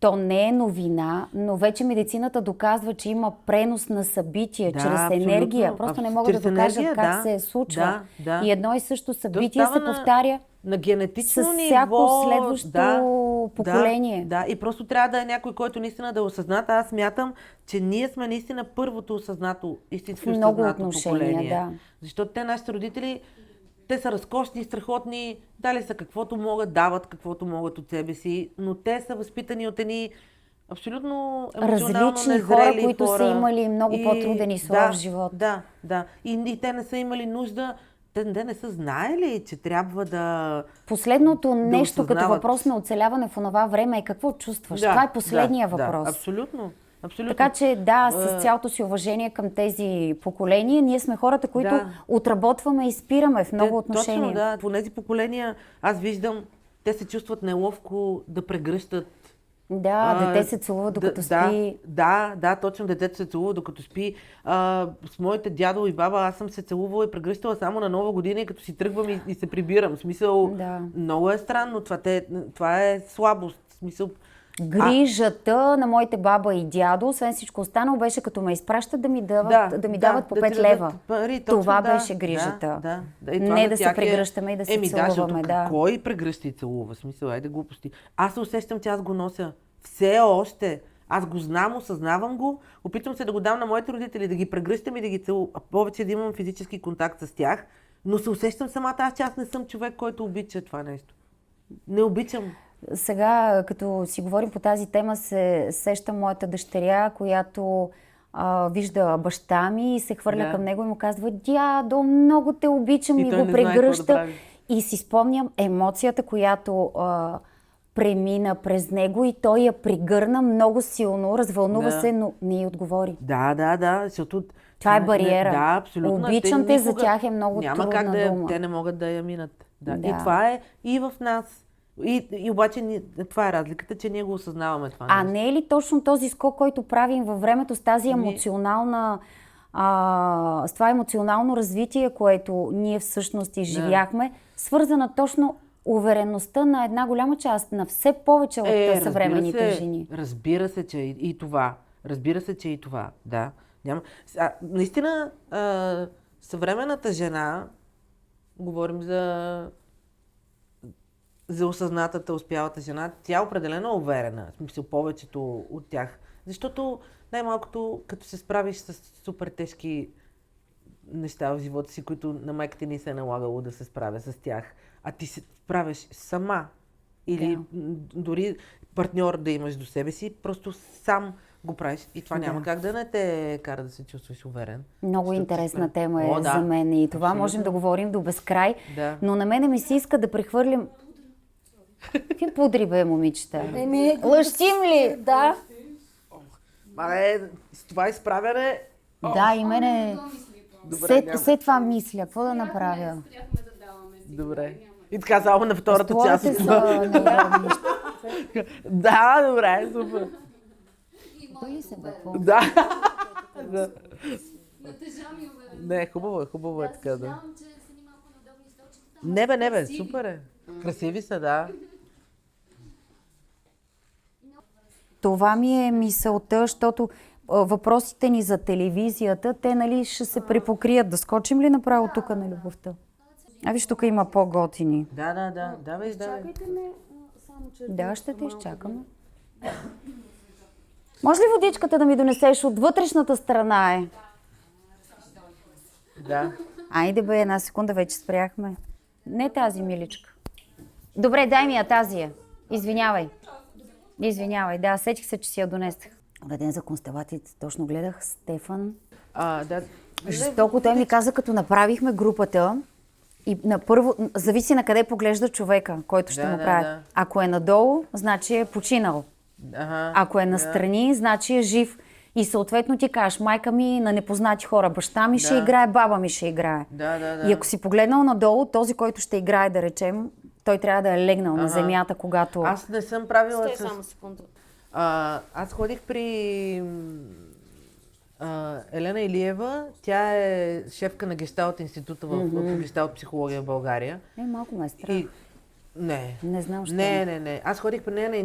То не е новина, но вече медицината доказва, че има пренос на събития чрез енергия. Просто не могат да докажат как се случва. И едно и също събитие се повтаря на генетично с ниво, всяко следващо поколение. Да, и просто трябва да е някой, който наистина да е осъзнат. Аз смятам, че ние сме наистина първото осъзнато, истински осъзнато поколение. Да. Защото те, нашите родители, те са разкошни, страхотни, дали са каквото могат, дават каквото могат от себе си, но те са възпитани от едни абсолютно емоционално различни незрели хора, които са имали много по-труден и слаб живот. Да. И те не са имали нужда, те не са знаели, че трябва да... Последното нещо като въпрос на оцеляване в онова време е какво чувстваш. Това е последния въпрос. Да, абсолютно. Така че с цялото си уважение към тези поколения, ние сме хората, които отработваме и спираме в много отношения. Точно, да. По тези поколения аз виждам, те се чувстват неловко да прегръщат. Да, дете се целува докато спи. Да, точно, детето се целува докато спи. С моите дядо и баба аз съм се целувала и прегръщала само на Нова година и като си тръгвам и се прибирам. В смисъл, много е странно. Това е слабост. В смисъл, грижата на моите баба и дядо, освен всичко останало, беше като ме изпращат да ми дават по 5 лева. Пари, това беше грижата. Не да се прегръщаме и да се целуваме. Кой прегръща и целува? В смисъл, айде глупости. Аз се усещам, че аз го нося все още. Аз го знам, осъзнавам го, опитвам се да го дам на моите родители, да ги прегръщам и да ги целувам, повече да имам физически контакт с тях, но се усещам самата че аз не съм човек, който обича това нещо. Не обичам. Сега, като си говорим по тази тема, се сеща моята дъщеря, която вижда баща ми и се хвърля към него и му казва: дядо, много те обичам, и го прегръща. И си спомням емоцията, която премина през него и той я пригърна много силно, развълнува се, но не й отговори. Да, защото... Това е бариера. Да, абсолютно. Обичам те, за тях е много трудна дума. Няма как те не могат да я минат. Да. И това е и в нас. И обаче това е разликата, че ние го осъзнаваме това. А не е ли точно този скок, който правим във времето с тази емоционална... с това емоционално развитие, което ние всъщност изживяхме, свързана точно увереността на една голяма част, на все повече от съвременните жени? Разбира се, че и това. Да. Наистина, съвременната жена, говорим за осъзнатата, успялата жена, тя е определено уверена. В смисъл, повечето от тях. Защото най-малкото, като се справиш с супер тежки неща в живота си, които на майката ни се е налагало да се справя с тях, а ти се справяш сама или дори партньор да имаш до себе си, просто сам го правиш и това няма как да не те кара да се чувстваш уверен. Много интересна тема е за мен и това можем да говорим до безкрай, но на мене ми се иска да прехвърлим... Какви пудри, бе, момичета? Лъщим ли? Да. С това изправяне... Да, и мене... След това мисля, какво да направя? Добре. И така, само на втората част от това. Да, добре, супер. Боли се, бе, какво? Да. Натежа ми уверен. Не, хубаво е така, да. Съжалявам, че са ни малко надобни столчета. Не бе, супер е. Красиви са, да. Това ми е мисълта, защото въпросите ни за телевизията, те нали ще се припокрият. Да скочим ли направо тук на любовта? А виж, тук има по-готини. Да. Давай. Чакайте ме, само че... Да, ще те изчакаме. Може ли водичката да ми донесеш от вътрешната страна е? Да. Айде бе, една секунда, вече спряхме. Не тази, миличка. Добре, дай ми я тази. Извинявай, да, сетих се, че си я донесех. Ден за констелациите, точно гледах Стефан. Да. Жестоко, той ми каза, като направихме групата, и на първо, зависи на къде поглежда човека, който ще му прави. Да. Ако е надолу, значи е починал. Ако е настрани, значи е жив. И съответно ти кажеш, майка ми на непознати хора, баща ми ще играе, баба ми ще играе. И ако си погледнал надолу, този, който ще играе, да речем, той трябва да е легнал на земята, когато... Аз не съм правила Стой само секунда. Аз ходих при Елена Илиева. Тя е шефка на Гешталт института в Гешталт психология в България. Малко ме е страх. Не. Не знам що. Не. Аз ходих при нея на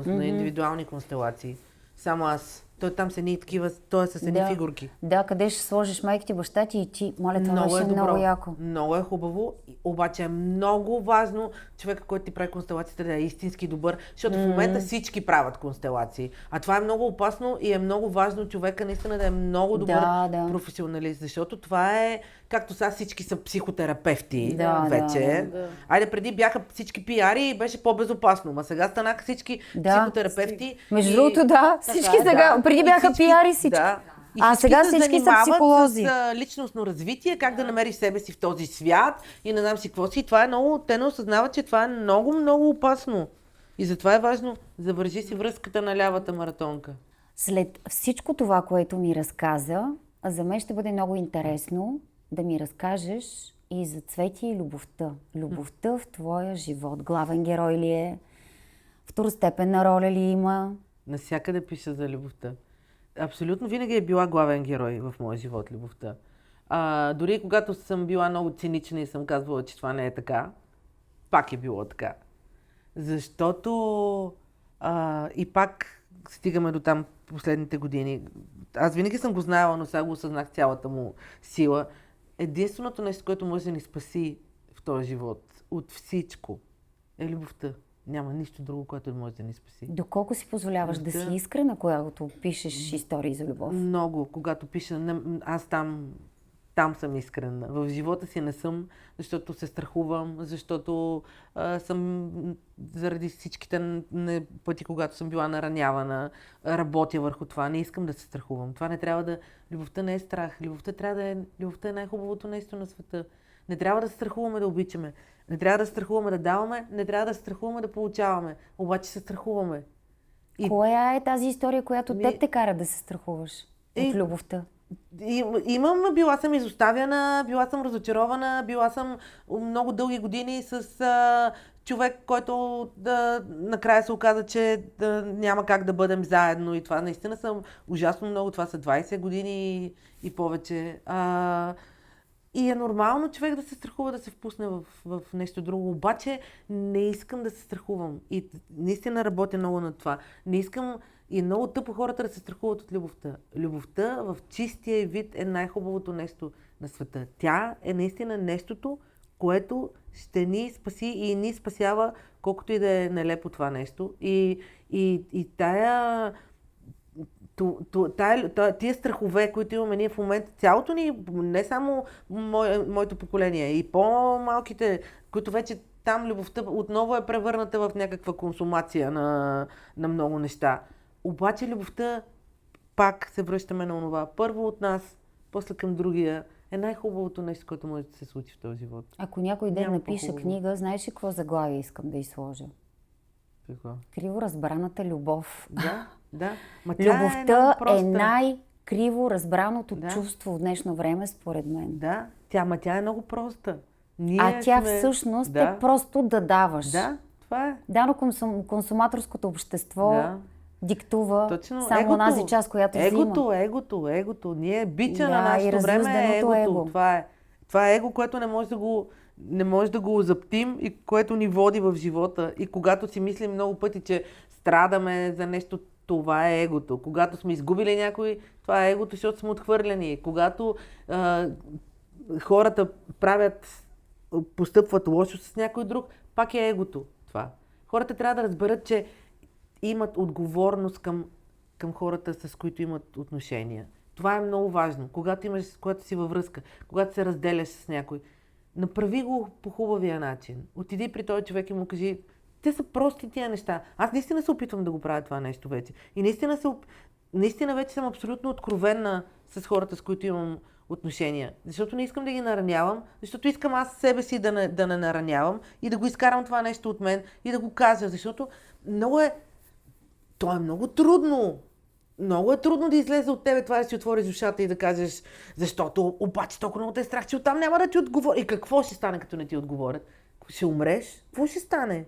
на индивидуални констелации. Само аз. Той там са едни такива, той е с едни фигурки. Да, къде ще сложиш майка ти, баща ти и ти. Моля, това Много беше е добро. много яко. Много е хубаво, обаче е много важно човека, който ти прави констелациите, да е истински добър, защото в момента всички правят констелации. А това е много опасно и е много важно човека наистина да е много добър професионалист, защото това е, както сега всички са психотерапевти вече. Да. Айде, преди бяха всички пиари и беше по-безопасно, ма сега станаха всички психотерапевти. Между другото, всички сега, преди бяха пиари всички. Да. А сега всички са психолози. С личностно развитие, как да намериш себе си в този свят и не знам си какво си. Това е много, те не осъзнават, че това е много, много опасно. И затова е важно, завържи си връзката на лявата маратонка. След всичко това, което ми разказа, за мен ще бъде много интересно да ми разкажеш и за Цвети и любовта. Любовта в твоя живот. Главен герой ли е? Второстепенна роля ли има? Навсякъде пиша за любовта. Абсолютно винаги е била главен герой в моя живот, любовта. Дори когато съм била много цинична и съм казвала, че това не е така, пак е било така. Защото и пак стигаме до там последните години. Аз винаги съм го знаела, но сега го осъзнах цялата му сила. Единственото нещо, което може да ни спаси в този живот от всичко, е любовта. Няма нищо друго, което може да ни спаси. Доколко си позволяваш да си искрена, когато пишеш истории за любов? Много. Когато пиша, аз там съм искрена. В живота си не съм, защото се страхувам, защото съм заради всичките пъти, когато съм била наранявана, работя върху това. Не искам да се страхувам. Това не трябва да... Любовта не е страх. Любовта е най-хубавото нещо на света. Не трябва да се страхуваме да обичаме. Не трябва да се страхуваме да даваме, не трябва да се страхуваме да получаваме. Обаче се страхуваме. Коя е тази история, която те кара да се страхуваш от любовта? Била съм изоставяна, била съм разочарована, била съм много дълги години с човек, който накрая се оказа, че няма как да бъдем заедно и това наистина съм ужасно много, това са 20 години и повече. И е нормално човек да се страхува да се впусне в нещо друго, обаче не искам да се страхувам и наистина работя много над това. Не искам и много тъпо хората да се страхуват от любовта. Любовта в чистия вид е най-хубавото нещо на света. Тя е наистина нещото, което ще ни спаси и ни спасява, колкото и да е нелепо това нещо. И тия страхове, които имаме ние в момента, цялото ни, не само моето поколение, и по-малките, които вече там любовта отново е превърната в някаква консумация на много неща. Обаче любовта, пак се връщаме на онова. Първо от нас, после към другия, е най-хубавото нещо, което може да се случи в този живот. Ако някой ден напише книга, знаеш ли какво заглавие искам да изложа? Какво? Криво разбраната любов. Да. Любовта е най-криво разбраното чувство в днешно време, според мен. Да, тя е много проста. Тя всъщност е просто да даваш. Да, това е. Консуматорското общество диктува само онази част, която взима. Егото. Ние бича на нашето време е егото. Това е его, което не може да го озаптим и което ни води в живота. И когато си мислим много пъти, че страдаме за нещо, това е егото. Когато сме изгубили някой, това е егото, защото сме отхвърлени. Когато хората постъпват лошо с някой друг, пак е егото това. Хората трябва да разберат, че имат отговорност към хората, с които имат отношения. Това е много важно. Когато си във връзка, когато се разделяш с някой, направи го по хубавия начин. Отиди при този човек и му кажи, те са прости тия неща. Аз наистина се опитвам да го правя това нещо вече. И наистина вече съм абсолютно откровенна с хората, с които имам отношения. Защото не искам да ги наранявам, защото искам аз себе си да не наранявам и да го изкарам това нещо от мен и да го кажа, защото то е много трудно. Много е трудно да излезе от тебе това да си отвориш ушата и да кажеш, защото обаче толкова много те е страх, че оттам няма да ти отговори. И какво ще стане, като не ти отговорят? Ще умреш? Какво ще стане?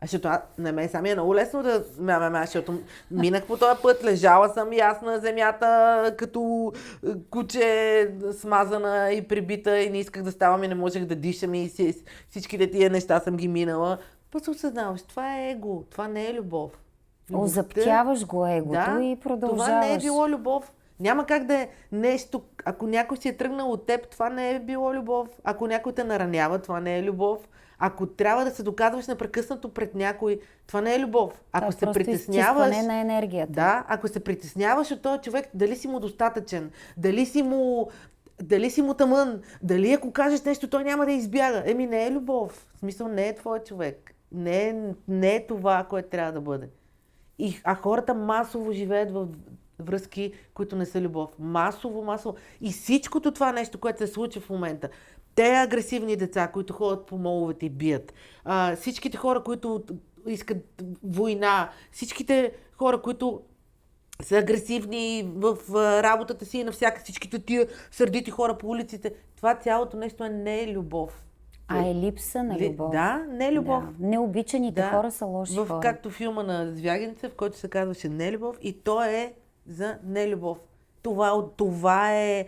Защото на мен сами е много лесно да защото минах по този път, лежала съм и аз на земята като куче смазана и прибита и не исках да ставам и не можех да дишам и всичките тия неща съм ги минала. Просто осъзнаваш, това е его, това не е любов. Озаптяваш го егото и продължаваш. Това не е било любов. Няма как да е нещо, ако някой си е тръгнал от теб, това не е било любов. Ако някой те наранява, това не е любов. Ако трябва да се доказваш непрекъснато пред някой, това не е любов. Ако се притесняваш... изчистване на енергията. Да, ако се притесняваш от този човек, дали си му достатъчен, дали си му тъмън, дали ако кажеш нещо, той няма да избяга. Не е любов. В смисъл, не е твой човек. Не е това, което трябва да бъде. А хората масово живеят в връзки, които не са любов. Масово. И всичкото това нещо, което се случва в момента, те агресивни деца, които ходят по моловете и бият, всичките хора, които искат война, всичките хора, които са агресивни в работата си и навсякъде, всичките тия сърдити хора по улиците, това цялото нещо не е любов. А е липса на любов. Да, не е любов. Да. Необичаните хора са лоши хора. Както филма на Звягинцев, в който се казваше нелюбов, и то е за нелюбов. Това е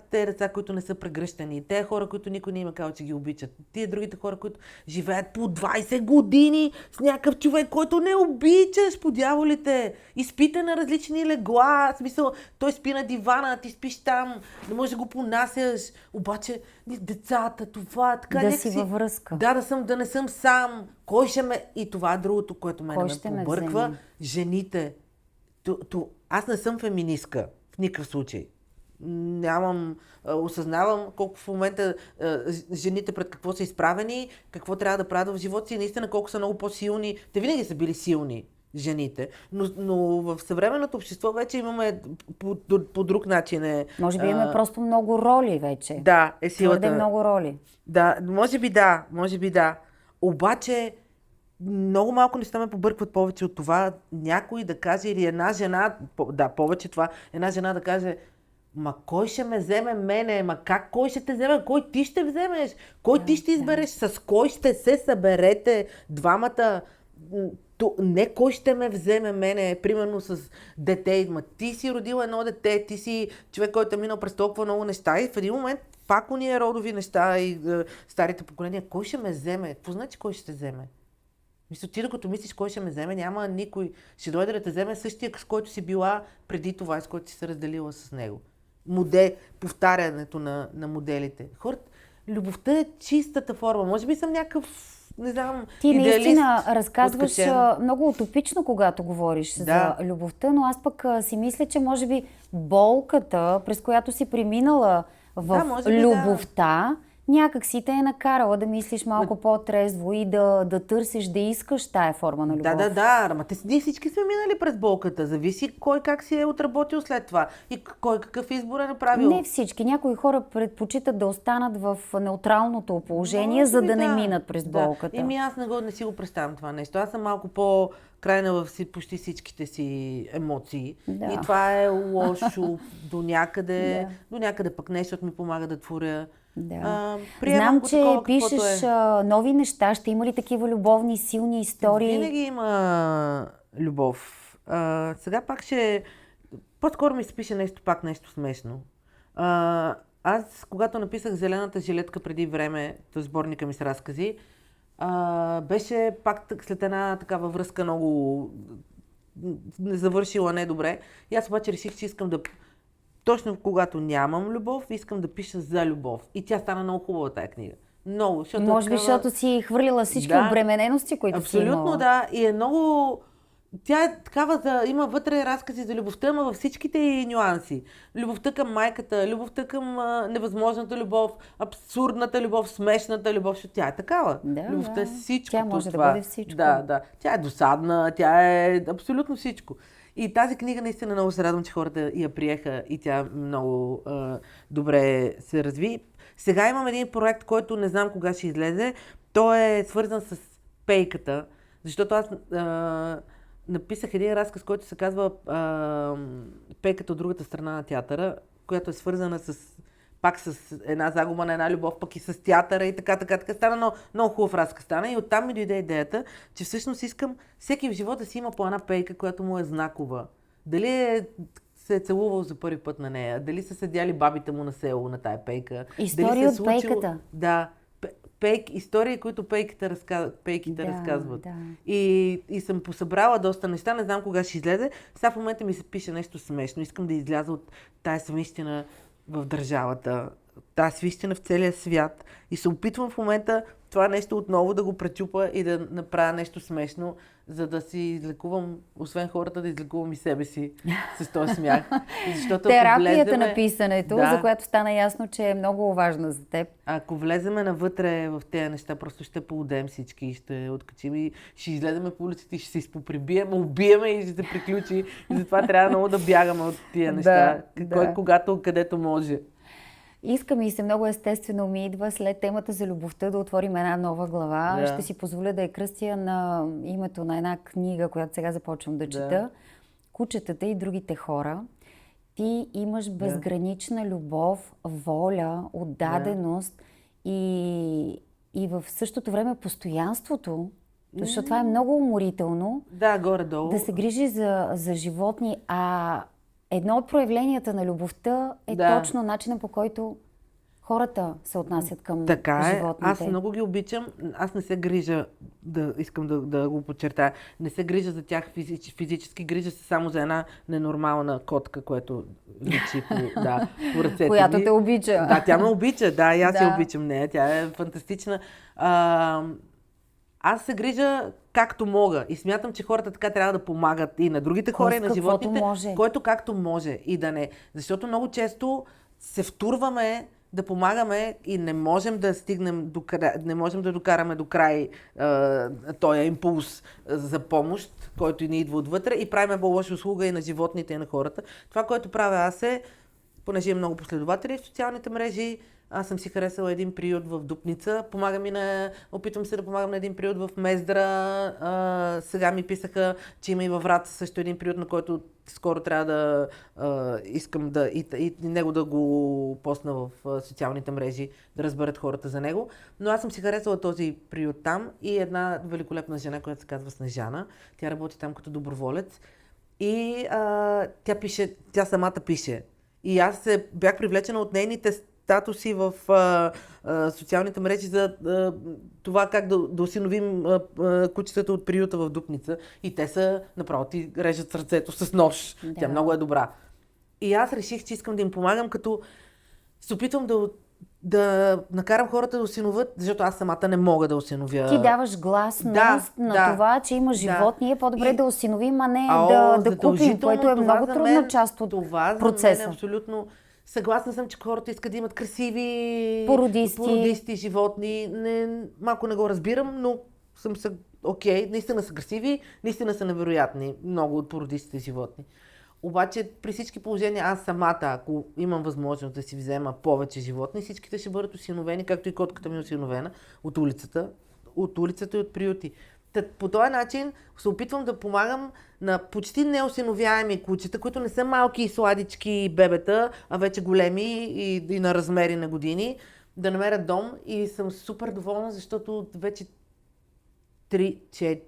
те деца, които не са прегръщани. Те хора, които никой не има казал, че ги обичат. Тия другите хора, които живеят по 20 години с някакъв човек, който не обичаш, по дяволите. И спите на различни легла. В смисъл, той спи на дивана, ти спиш там, не можеш да го понасяш. Обаче, децата, това, така да си във връзка. Да не съм сам. Кой ще ме... И това е другото, което ме побърква. Жените. Аз не съм феминистка. В никакъв случай. Осъзнавам колко в момента жените пред какво са изправени, какво трябва да правят в живота си и наистина колко са много по-силни. Те винаги са били силни, жените, но в съвременното общество вече имаме по друг начин. Може би имаме просто много роли вече. Да, е силата. Твърде много роли. Да, може би да. Обаче много малко неща ме побъркват повече от това някой да каже или една жена, повече това, една жена да каже: ма кой ще ме вземе мене? Ма как кой ще те вземе? Кой ти ще вземеш? Кой ти ще избереш? С кой ще се съберете двамата? Не кой ще ме вземе мене, примерно с дете. Ма ти си родила едно дете, ти си човек, който е минал през толкова много неща и в един момент пак уния родови неща и старите поколения. Кой ще ме вземе? Какво значи кой ще те вземе? Мисля, ти докато мислиш кой ще ме вземе, няма никой. Ще дойде да те вземе същия, с който си била преди това и с който си се разделила с него. Повтарянето на моделите. Хората, любовта е чистата форма. Може би съм някакъв, не знам, ти идеалист. Ти наистина разказваш много утопично, когато говориш за любовта, но аз пък си мисля, че може би болката, през която си преминала в любовта, някак си те е накарала да мислиш малко по-трезво и да търсиш, да искаш тая форма на любов. Ама ние всички сме минали през болката. Зависи кой как си е отработил след това и кой какъв избор е направил. Не всички. Някои хора предпочитат да останат в неутралното положение, за да не минат през болката. Аз не си го представям това нещо. Аз съм малко по-крайна в почти всичките си емоции. Да. И това е лошо до някъде. До някъде пък не, защото ми помага да творя. Да. Знам, че пишеш нови неща. Ще има ли такива любовни, силни истории? Винаги има любов. Сега пак по-скоро ми се пише нещо смешно. Аз, когато написах Зелената жилетка преди време, този сборника ми с разкази, беше пак след една такава връзка много завършила недобре. И аз обаче реших, че искам да... Точно когато нямам любов, искам да пиша за любов. И тя стана много хубава тая книга. Много. Може би, защото си хвърлила всички обременености, които си имала. Абсолютно, да. И е много... Тя е такава, има вътре разкази за любовта, ама във всичките и нюанси. Любовта към майката, любовта към невъзможната любов, абсурдната любов, смешната любов, защото тя е такава. Любовта е всичко. Тя може да бъде всичко. Да. Тя е досадна, тя е абсолютно всичко. И тази книга наистина много се радвам, че хората я приеха и тя много добре се разви. Сега имам един проект, който не знам кога ще излезе. Той е свързан с пейката, защото аз написах един разказ, който се казва Пейката от другата страна на театъра, която е свързана с пак с една загуба на една любов, пък и с театъра и така. Стана много хубав разказ стана и оттам ми дойде идеята, че всъщност искам всеки в живота си има по една пейка, която му е знакова. Дали се е целувал за първи път на нея, дали са седяли бабите му на село на тая пейка. История от пейката. Да. Истории, които пейките разказват. Да. И съм посъбрала доста неща, не знам кога ще излезе. Сега в момента ми се пише нещо смешно. Искам да изляза от тая свинщина в държавата, тая свинщина в целия свят. И се опитвам в момента това нещо отново да го пречупа и да направя нещо смешно, за да си излекувам, освен хората, да излекувам и себе си с този смях. Защото терапията на писането, за която стана ясно, че е много важна за теб. Ако влеземе навътре в тези неща, просто ще поудем всички, ще откачим и ще излеземе по улиците и ще се изпоприбием, убиеме и ще се приключи. И затова трябва много да бягаме от тия неща, когато, където може. Иска ми се, много естествено ми идва след темата за любовта да отворим една нова глава. Да. Ще си позволя да я кръстя на името на една книга, която сега започвам да чета. Да. Кучетата и другите хора. Ти имаш безгранична любов, воля, отдаденост и в същото време постоянството, защото това е много уморително. Да, горе-долу. Да се грижи за животни, а едно от проявленията на любовта е точно начинът, по който хората се отнасят към животните. Аз много ги обичам. Аз не се грижа, искам да го подчертая, не се грижа за тях физически, грижа се само за една ненормална котка, която личи по ръцете ми. Която те обича. Да, тя ме обича, да, и аз я обичам нея. Тя е фантастична. Аз се грижа както мога и смятам, че хората така трябва да помагат и на другите хора, и на животните, който както може и да не. Защото много често се втурваме да помагаме и не можем да стигнем до край, не можем да докараме до край този импулс за помощ, който ни идва отвътре и правим по-лоша услуга и на животните, и на хората. Това, което правя аз понеже имам много последователи в социалните мрежи, аз съм си харесала един период в Дупница, опитвам се да помагам на един период в Мездра, сега ми писаха, че има и във Враца също един период, на който скоро трябва да искам и него да го постна в социалните мрежи, да разберат хората за него. Но аз съм си харесала този период там и една великолепна жена, която се казва Снежана, тя работи там като доброволец и тя самата пише. И аз бях привлечена от нейните статуси в социалните мрежи за това как да осиновим кучетата от приюта в Дупница. И те са, направо ти режат сърцето с нож. Да. Тя много е добра. И аз реших, че искам да им помагам, като се опитвам да накарам хората да осиновят, защото аз самата не мога да осиновя. Ти даваш гласност на това, че има животни, е по-добре да осиновим, а не да купим, което е много трудна част от процеса. За мен абсолютно. Съгласна съм, че хората искат да имат красиви породисти животни. Малко не го разбирам, но съм окей, наистина са красиви, наистина са невероятни много от породистите животни. Обаче при всички положения аз самата, ако имам възможност да си взема повече животни, всичките ще бъдат осиновени, както и котката ми е осиновена от улицата и от приюти. По този начин се опитвам да помагам на почти неосиновяеми кучета, които не са малки и сладички бебета, а вече големи и на размери на години, да намерят дом и съм супер доволна, защото вече 3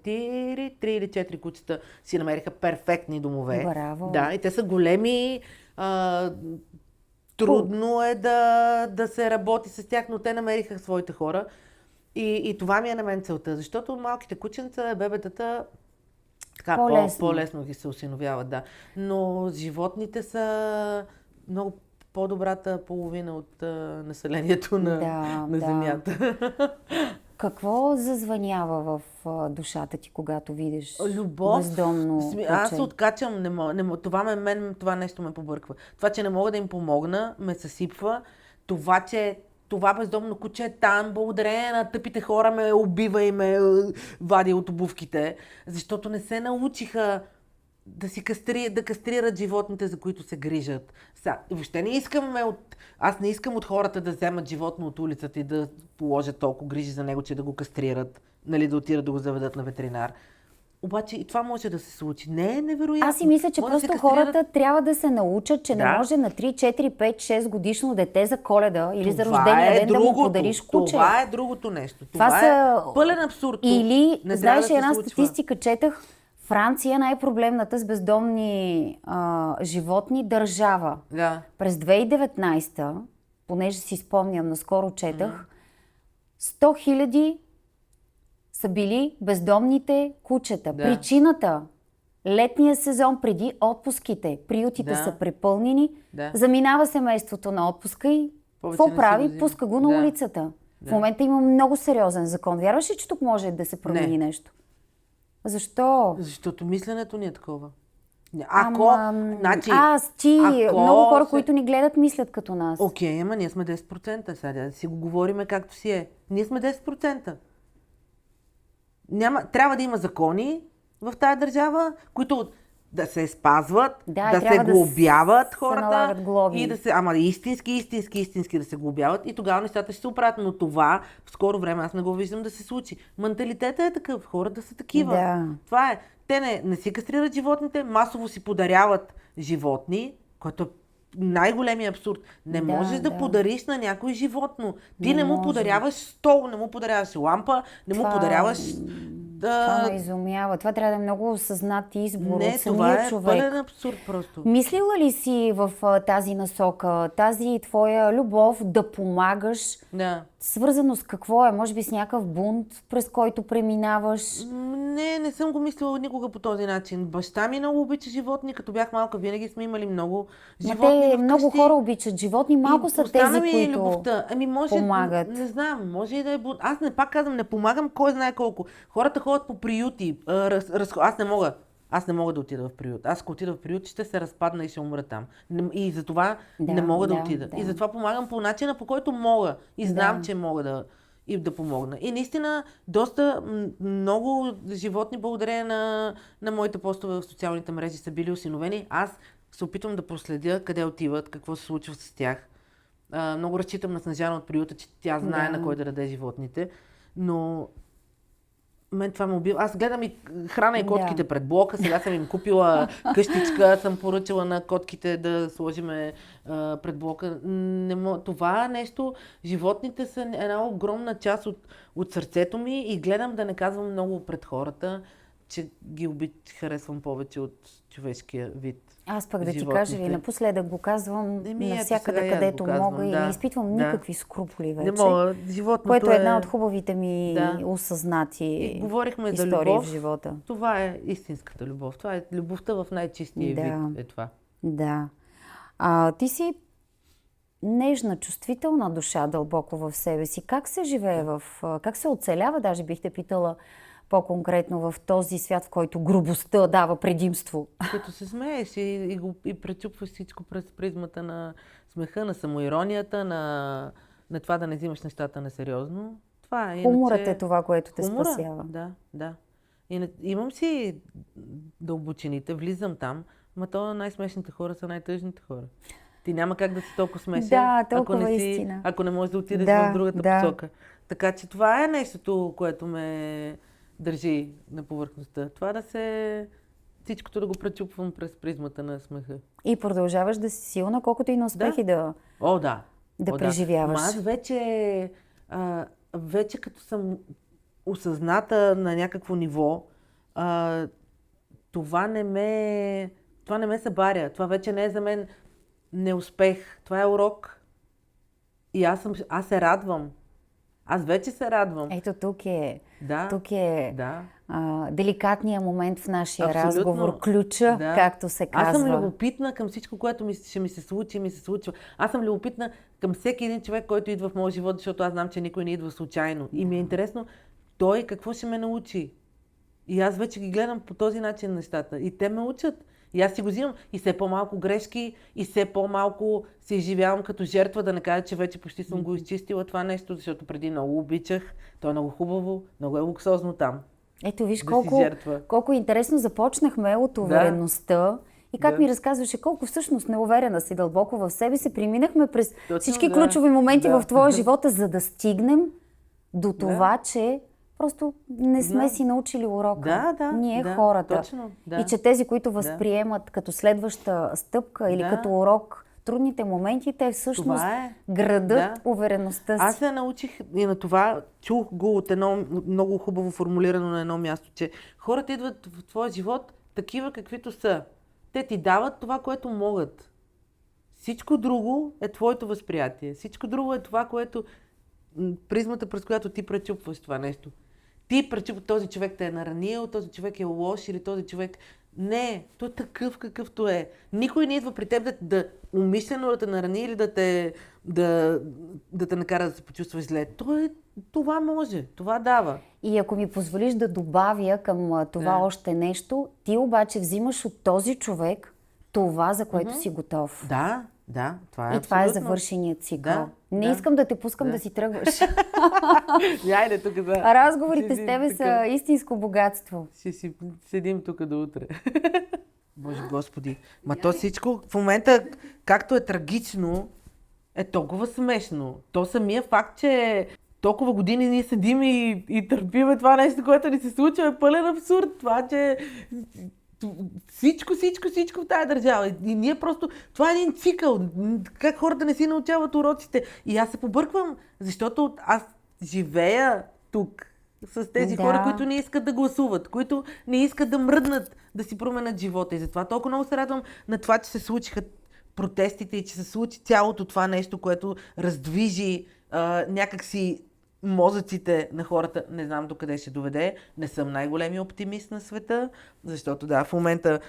или 4 кучета си намериха перфектни домове. Браво! Да, и те са големи, трудно е да се работи с тях, но те намериха своите хора. И това ми е на мен целта, защото малките кученца, бебетата, така по-лесно ги се осиновяват, да. Но животните са много по-добрата половина от населението на Земята. Какво зазвънява в душата ти, когато видиш любов, бездомно куче? Аз откачам, това нещо ме побърква. Това, че не мога да им помогна, ме съсипва. Това бездомно куче е там, благодарение на тъпите хора ме убива и ме вади от обувките, защото не се научиха да кастрират животните, за които се грижат. Въобще аз не искам от хората да вземат животно от улицата и да положат толкова грижи за него, че да го кастрират, да отидат да го заведат на ветеринар. Обаче и това може да се случи. Не е невероятно. Аз си мисля, че Може да се просто кастрират. хората трябва да се научат, че не Да. може на 3, 4, 5, 6 годишно дете за Коледа или за Това рождения е ден да му другото. подариш куче. Това е другото нещо. Това Това са- е пълен абсурд. Или, Не трябва знаеш, да се една случва. статистика четах, Франция е най-проблемната с бездомни животни държава. Да. През 2019, понеже си спомням, наскоро четах, 100 000 са били бездомните кучета. Да. Причината – летния сезон преди отпуските. Приютите Да. са препълнени, Да. заминава семейството на отпуска и Повече какво не си прави? го взима. Пуска го на Да. улицата. В Да. момента има много сериозен закон. Вярваш ли, че тук може да се промени Не. нещо? Защо? Защото мисленето ни е такова. Ако, значи, Аз, ти, ако много хора, се- които ни гледат, мислят като нас. Окей, ама ние сме 10%. Сега да си го говориме както си е. Ние сме 10%. Трябва да има закони в тази държава, които да се спазват, Да, да трябва се да глобяват се хората. налагат глоби. И да се, ама истински да се глобяват и тогава нещата ще се оправят. Но това в скоро време аз не го виждам да се случи. Менталитетът е такъв, хората са такива. Да. Това е. Те не си кастрират животните, масово си подаряват животни, което е най-големия абсурд. Не Да, можеш да да. подариш на някой животно. Ти Не не му може. подаряваш стол, не му подаряваш лампа, не му Това- подаряваш Това ме да... изумява. Това трябва да е много осъзнат избор Не, от това самия е човек. пълен абсурд просто. Мислила ли си в тази насока, тази твоя любов да помагаш, Да. свързано с какво е? Може би с някакъв бунт, през който преминаваш? Не съм го мислила никога по този начин. Баща ми много обича животни, като бях малка, винаги сме имали много Ма животни те, вкъщи. много хора обичат животни, малко И са остана тези, ми които любовта. Може, помагат. Не знам, може и да е... Аз пак казвам, не помагам кой знае колко. Хората ходят по приюти. Аз не мога да отида в приют. Аз ако отида в приют, ще се разпадна и ще умра там. И затова Да, не мога да да, отида. да. И затова помагам по начина, по който мога. И знам, Да. че мога да помогна. И наистина, доста много животни, благодарение на моите постове в социалните мрежи, са били осиновени. Аз се опитвам да проследя къде отиват, какво се случва с тях. Много разчитам на Снежана от приюта, че тя знае Да. на кой да даде животните. Но мен това ме убива. Аз гледам и храна и котките пред блока. Сега съм им купила къщичка, съм поръчала на котките да сложиме пред блока. Това нещо, животните са една огромна част от сърцето ми и гледам да не казвам много пред хората, че ги харесвам повече от човешкия вид. Аз пък да ти животните. кажа ли, напоследък го казвам Ето навсякъде, сега и аз където го казвам, мога и да, не изпитвам да. никакви скрупули вече. Не мога, животното Което е една от хубавите ми Да. осъзнати И говорихме за истории любов. в живота. Това е истинската любов. Това е любовта в най-чистия Да. вид. Е това. Да. Ти си нежна, чувствителна душа дълбоко в себе си. Как се живее как се оцелява, даже бих те питала по-конкретно, в този свят, в който грубостта дава предимство? Като се смееш и пречупваш всичко през призмата на смеха, на самоиронията, на това да не взимаш нещата несериозно. Това е. Хуморът е това, което те Хумора, спасява. Да. Имам си дълбочините, влизам там, но то най-смешните хора са най-тъжните хора. Ти няма как да си толкова смешен, Да, толкова истина. ако не можеш да отидеш Да, в другата да. посока. Така че това е нещото, което ме държи на повърхността. Това всичкото да го пречупвам през призмата на смеха. И продължаваш да си силна, колкото и на успехи да преживяваш. Ама аз вече като съм осъзната на някакво ниво, това не ме събаря. Това вече не е за мен неуспех. Това е урок. И аз се радвам. Аз вече се радвам. Ето тук е Да. деликатният момент в нашия Абсолютно. разговор. Ключа, Да. както се казва. Аз съм любопитна към всичко, което ще ми се случва. Аз съм любопитна към всеки един човек, който идва в моя живот, защото аз знам, че никой не идва случайно. И ми е интересно той какво ще ме научи. И аз вече ги гледам по този начин нещата. И те ме учат. И аз си го взимам. И все по-малко грешки, и все по-малко се изживявам като жертва, да не кажа, че вече почти съм го изчистила това нещо, защото преди много обичах. То е много хубаво, много е луксозно там. Ето виж Да си жертва. колко интересно започнахме от увереността. И как ми разказваше колко всъщност неуверена си дълбоко в себе си, преминахме през всички ключови моменти в твоя живота, за да стигнем до това, че Просто не сме Да. си научили урока. Да, Ние да, хората. точно, да. И че тези, които възприемат като следваща стъпка или Да. като урок трудните моменти, те всъщност Това е. градат Да. увереността си. Аз се научих и на това, чух го от едно много хубаво формулирано на едно място, че хората идват в твоя живот такива каквито са. Те ти дават това, което могат. Всичко друго е твоето възприятие. Всичко друго е това, което призмата, през която ти пречупваш това нещо. Ти пречупваш, този човек те е наранил, този човек е лош или този човек... Не, той е такъв какъвто е. Никой не идва при теб да умишлено да те нарани или да те накара да се почувстваш зле. Това може, това дава. И ако ми позволиш да добавя към това още нещо, ти обаче взимаш от този човек това, за което си готов. Да, това е И това е абсолютно. завършеният цикъл. Да, Не да. искам да те пускам да си тръгваш. Айде тук да... Разговорите Ще с тебе тук. са истинско богатство. Ще си седим тук до утре. Боже Господи. Ма то всичко в момента, както е трагично, е толкова смешно. То самия факт, че толкова години ние седим и търпиме това нещо, което ни се случва, е пълен абсурд. Това, че всичко в тази държава. И ние просто... Това е един цикъл. Как хората не си научават уроците. И аз се побърквам, защото аз живея тук с тези Да. хора, които не искат да гласуват, които не искат да мръднат, да си променят живота. И затова толкова много се радвам на това, че се случиха протестите и че се случи цялото това нещо, което раздвижи някакси мозъците на хората. Не знам докъде ще доведе. Не съм най-големия оптимист на света, защото да, в момента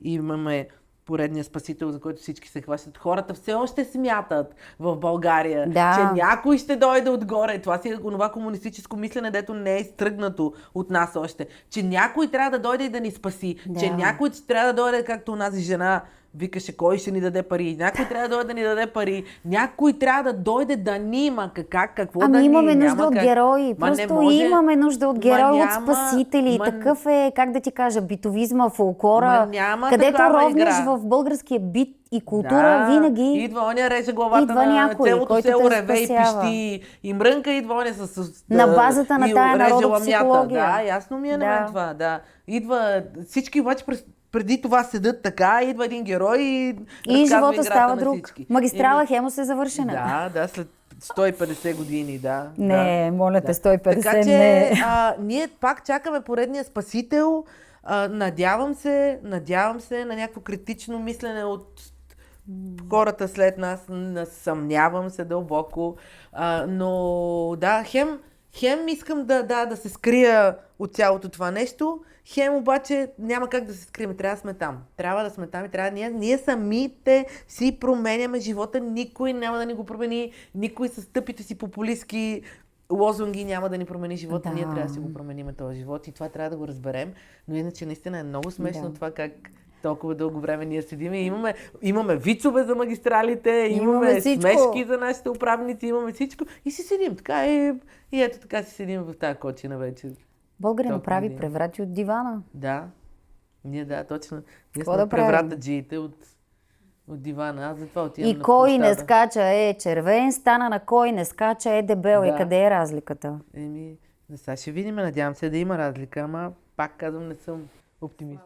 имаме поредния спасител, за който всички се хващат. Хората все още смятат в България, Да. че някой ще дойде отгоре. Това си е онова комунистическо мислене, дето не е изтръгнато от нас още. Че някой трябва да дойде и да ни спаси. Да. Че някой трябва да дойде, както онази жена викаше, кой ще ни даде пари. Някой трябва да дойде да ни даде пари. Някой трябва да дойде да ни има. Какво да ни имаме нужда няма от как. герои. Ма не Просто може. имаме нужда от герои, от няма. спасители. Такъв е, как да ти кажа, битовизма, фолклора. Ма няма където такава ровнеш игра. в българския бит и култура, винаги Идва оня, реже главата идва на някой, цялото който село, те реве и спасява. пищи и мрънка, идва оня с На базата на и тая реже народопсихология. ламята. Да, ясно ми е на Да. мен това, да. Идва, всички обаче преди това седат така, идва един герой и разказва живота играта става на друг. всички. Магистрала Хемус е завършена. Да, след 150 години, да. Не, моля те, 150 Така че не. ние пак чакаме поредния спасител. Надявам се на някакво критично мислене от хората след нас. Съмнявам се дълбоко. Но да, хем искам да се скрия от цялото това нещо, хем обаче няма как да се скрием. Трябва да сме там. Трябва да сме там и трябва ние самите си променяме живота. Никой няма да ни го промени. Никой с тъпите си популистки лозунги няма да ни промени живота. Да. Ние трябва да си го променим този живот и това трябва да го разберем. Но иначе наистина е много смешно това как толкова дълго време ние седим и имаме вицове за магистралите, имаме всичко. смешки за нашите управници, имаме всичко и си седим така и ето така си седим в тази кочина вече. Българин толкова прави години. преврати от дивана. Да, точно. Ние Какво сме да правим? превратаджиите от дивана. Аз затова отивам И на кой не площада. скача червен, стана на кой не скача дебел. Да. И къде е разликата? Сега ще видим, надявам се да има разлика, ама пак казвам, не съм оптимист.